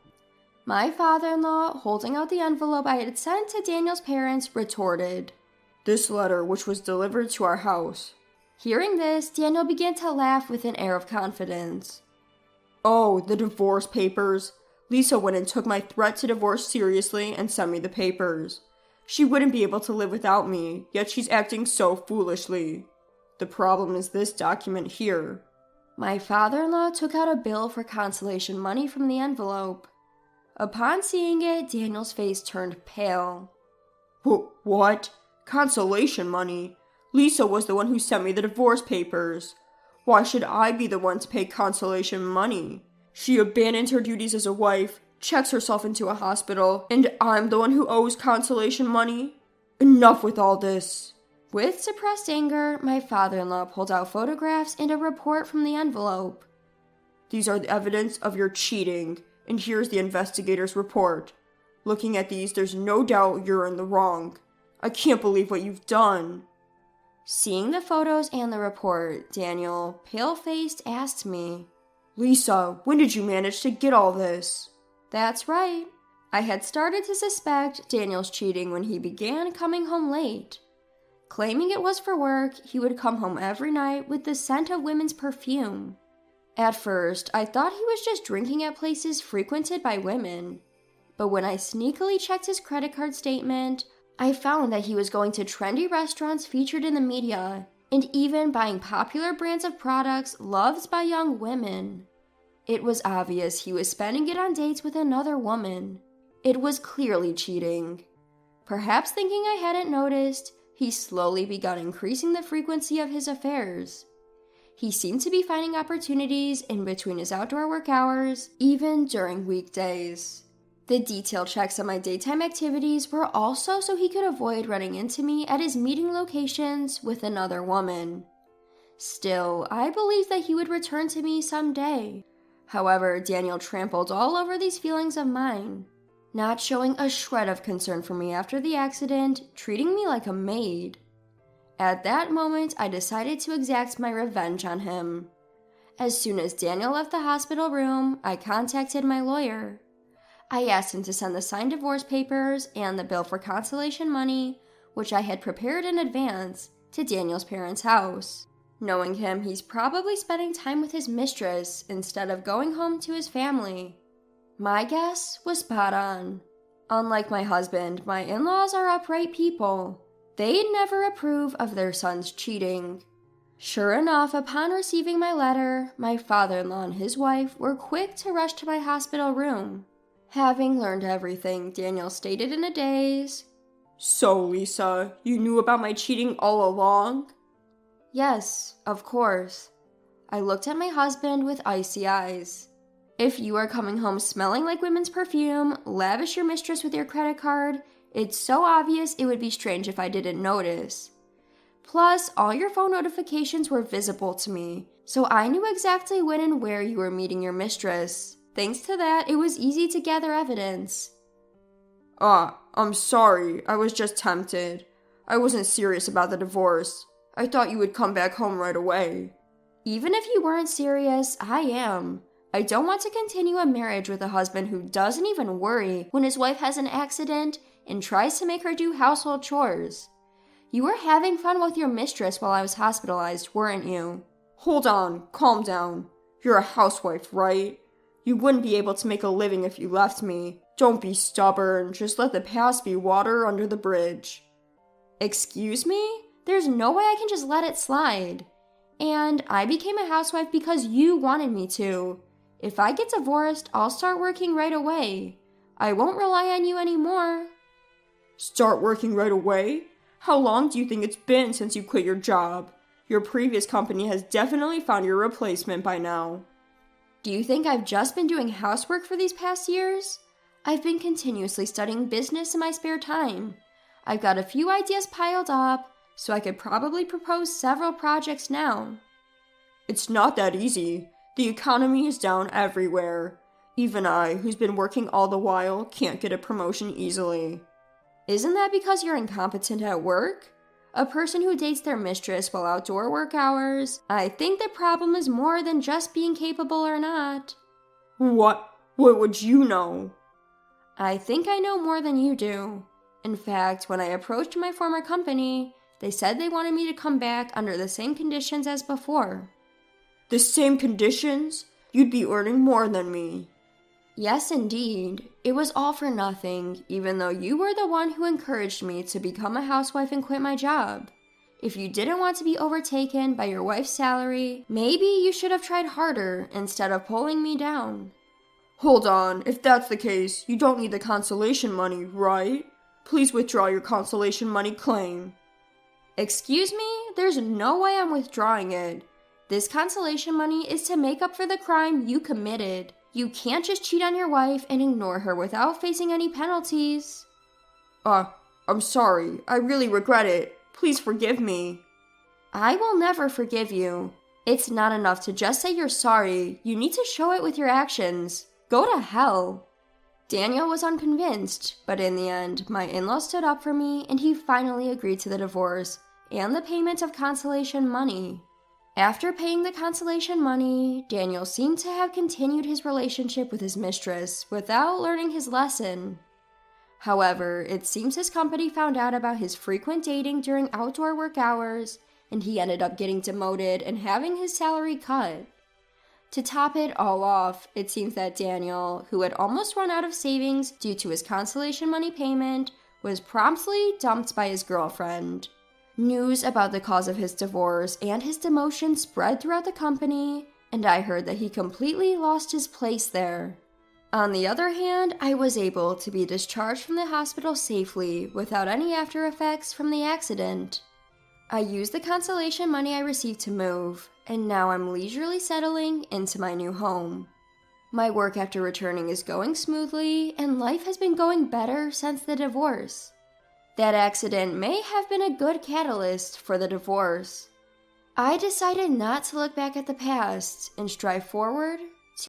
My father-in-law, holding out the envelope I had sent to Daniel's parents, retorted. This letter, which was delivered to our house. Hearing this, Daniel began to laugh with an air of confidence. Oh, the divorce papers. Lisa went and took my threat to divorce seriously and sent me the papers. She wouldn't be able to live without me, yet she's acting so foolishly. The problem is this document here. My father-in-law took out a bill for consolation money from the envelope. Upon seeing it, Daniel's face turned pale. What? Consolation money? Lisa was the one who sent me the divorce papers. Why should I be the one to pay consolation money? She abandoned her duties as a wife, checks herself into a hospital, and I'm the one who owes consolation money? Enough with all this. With suppressed anger, my father-in-law pulled out photographs and a report from the envelope. These are the evidence of your cheating, and here's the investigator's report. Looking at these, there's no doubt you're in the wrong. I can't believe what you've done. Seeing the photos and the report, Daniel, pale-faced, asked me, Lisa, when did you manage to get all this? That's right. I had started to suspect Daniel's cheating when he began coming home late. Claiming it was for work, he would come home every night with the scent of women's perfume. At first, I thought he was just drinking at places frequented by women. But when I sneakily checked his credit card statement, I found that he was going to trendy restaurants featured in the media, and even buying popular brands of products loved by young women. It was obvious he was spending it on dates with another woman. It was clearly cheating. Perhaps thinking I hadn't noticed, he slowly began increasing the frequency of his affairs. He seemed to be finding opportunities in between his outdoor work hours, even during weekdays. The detailed checks on my daytime activities were also so he could avoid running into me at his meeting locations with another woman. Still, I believed that he would return to me someday. However, Daniel trampled all over these feelings of mine, not showing a shred of concern for me after the accident, treating me like a maid. At that moment, I decided to exact my revenge on him. As soon as Daniel left the hospital room, I contacted my lawyer. I asked him to send the signed divorce papers and the bill for consolation money, which I had prepared in advance, to Daniel's parents' house. Knowing him, he's probably spending time with his mistress instead of going home to his family. My guess was spot on. Unlike my husband, my in-laws are upright people. They'd never approve of their son's cheating. Sure enough, upon receiving my letter, my father-in-law and his wife were quick to rush to my hospital room. Having learned everything, Daniel stated in a daze, "So, Lisa, you knew about my cheating all along?" "Yes, of course." I looked at my husband with icy eyes. "If you are coming home smelling like women's perfume, lavish your mistress with your credit card, it's so obvious it would be strange if I didn't notice. Plus, all your phone notifications were visible to me, so I knew exactly when and where you were meeting your mistress. Thanks to that, it was easy to gather evidence." I'm sorry. I was just tempted. I wasn't serious about the divorce. I thought you would come back home right away." Even if you weren't serious, I am. I don't want to continue a marriage with a husband who doesn't even worry when his wife has an accident and tries to make her do household chores. You were having fun with your mistress while I was hospitalized, weren't you? Hold on, calm down. You're a housewife, right? You wouldn't be able to make a living if you left me. Don't be stubborn, just let the past be water under the bridge. Excuse me? There's no way I can just let it slide. And I became a housewife because you wanted me to. If I get divorced, I'll start working right away. I won't rely on you anymore. Start working right away? How long do you think it's been since you quit your job? Your previous company has definitely found your replacement by now. Do you think I've just been doing housework for these past years? I've been continuously studying business in my spare time. I've got a few ideas piled up, so I could probably propose several projects now. It's not that easy. The economy is down everywhere. Even I, who's been working all the while, can't get a promotion easily. Isn't that because you're incompetent at work? A person who dates their mistress while outdoor work hours? I think the problem is more than just being capable or not. What? What would you know? I think I know more than you do. In fact, when I approached my former company, they said they wanted me to come back under the same conditions as before. The same conditions? You'd be earning more than me. Yes, indeed. It was all for nothing, even though you were the one who encouraged me to become a housewife and quit my job. If you didn't want to be overtaken by your wife's salary, maybe you should have tried harder instead of pulling me down. Hold on, if that's the case, you don't need the consolation money, right? Please withdraw your consolation money claim. Excuse me? There's no way I'm withdrawing it. This consolation money is to make up for the crime you committed. You can't just cheat on your wife and ignore her without facing any penalties. I'm sorry. I really regret it. Please forgive me. I will never forgive you. It's not enough to just say you're sorry. You need to show it with your actions. Go to hell. Daniel was unconvinced, but in the end, my in-law stood up for me and he finally agreed to the divorce and the payment of consolation money. After paying the consolation money, Daniel seemed to have continued his relationship with his mistress without learning his lesson. However, it seems his company found out about his frequent dating during outdoor work hours, and he ended up getting demoted and having his salary cut. To top it all off, it seems that Daniel, who had almost run out of savings due to his consolation money payment, was promptly dumped by his girlfriend. News about the cause of his divorce and his demotion spread throughout the company, and I heard that he completely lost his place there. On the other hand, I was able to be discharged from the hospital safely without any after effects from the accident. I used the consolation money I received to move, and now I'm leisurely settling into my new home. My work after returning is going smoothly, and life has been going better since the divorce. That accident may have been a good catalyst for the divorce. I decided not to look back at the past and strive forward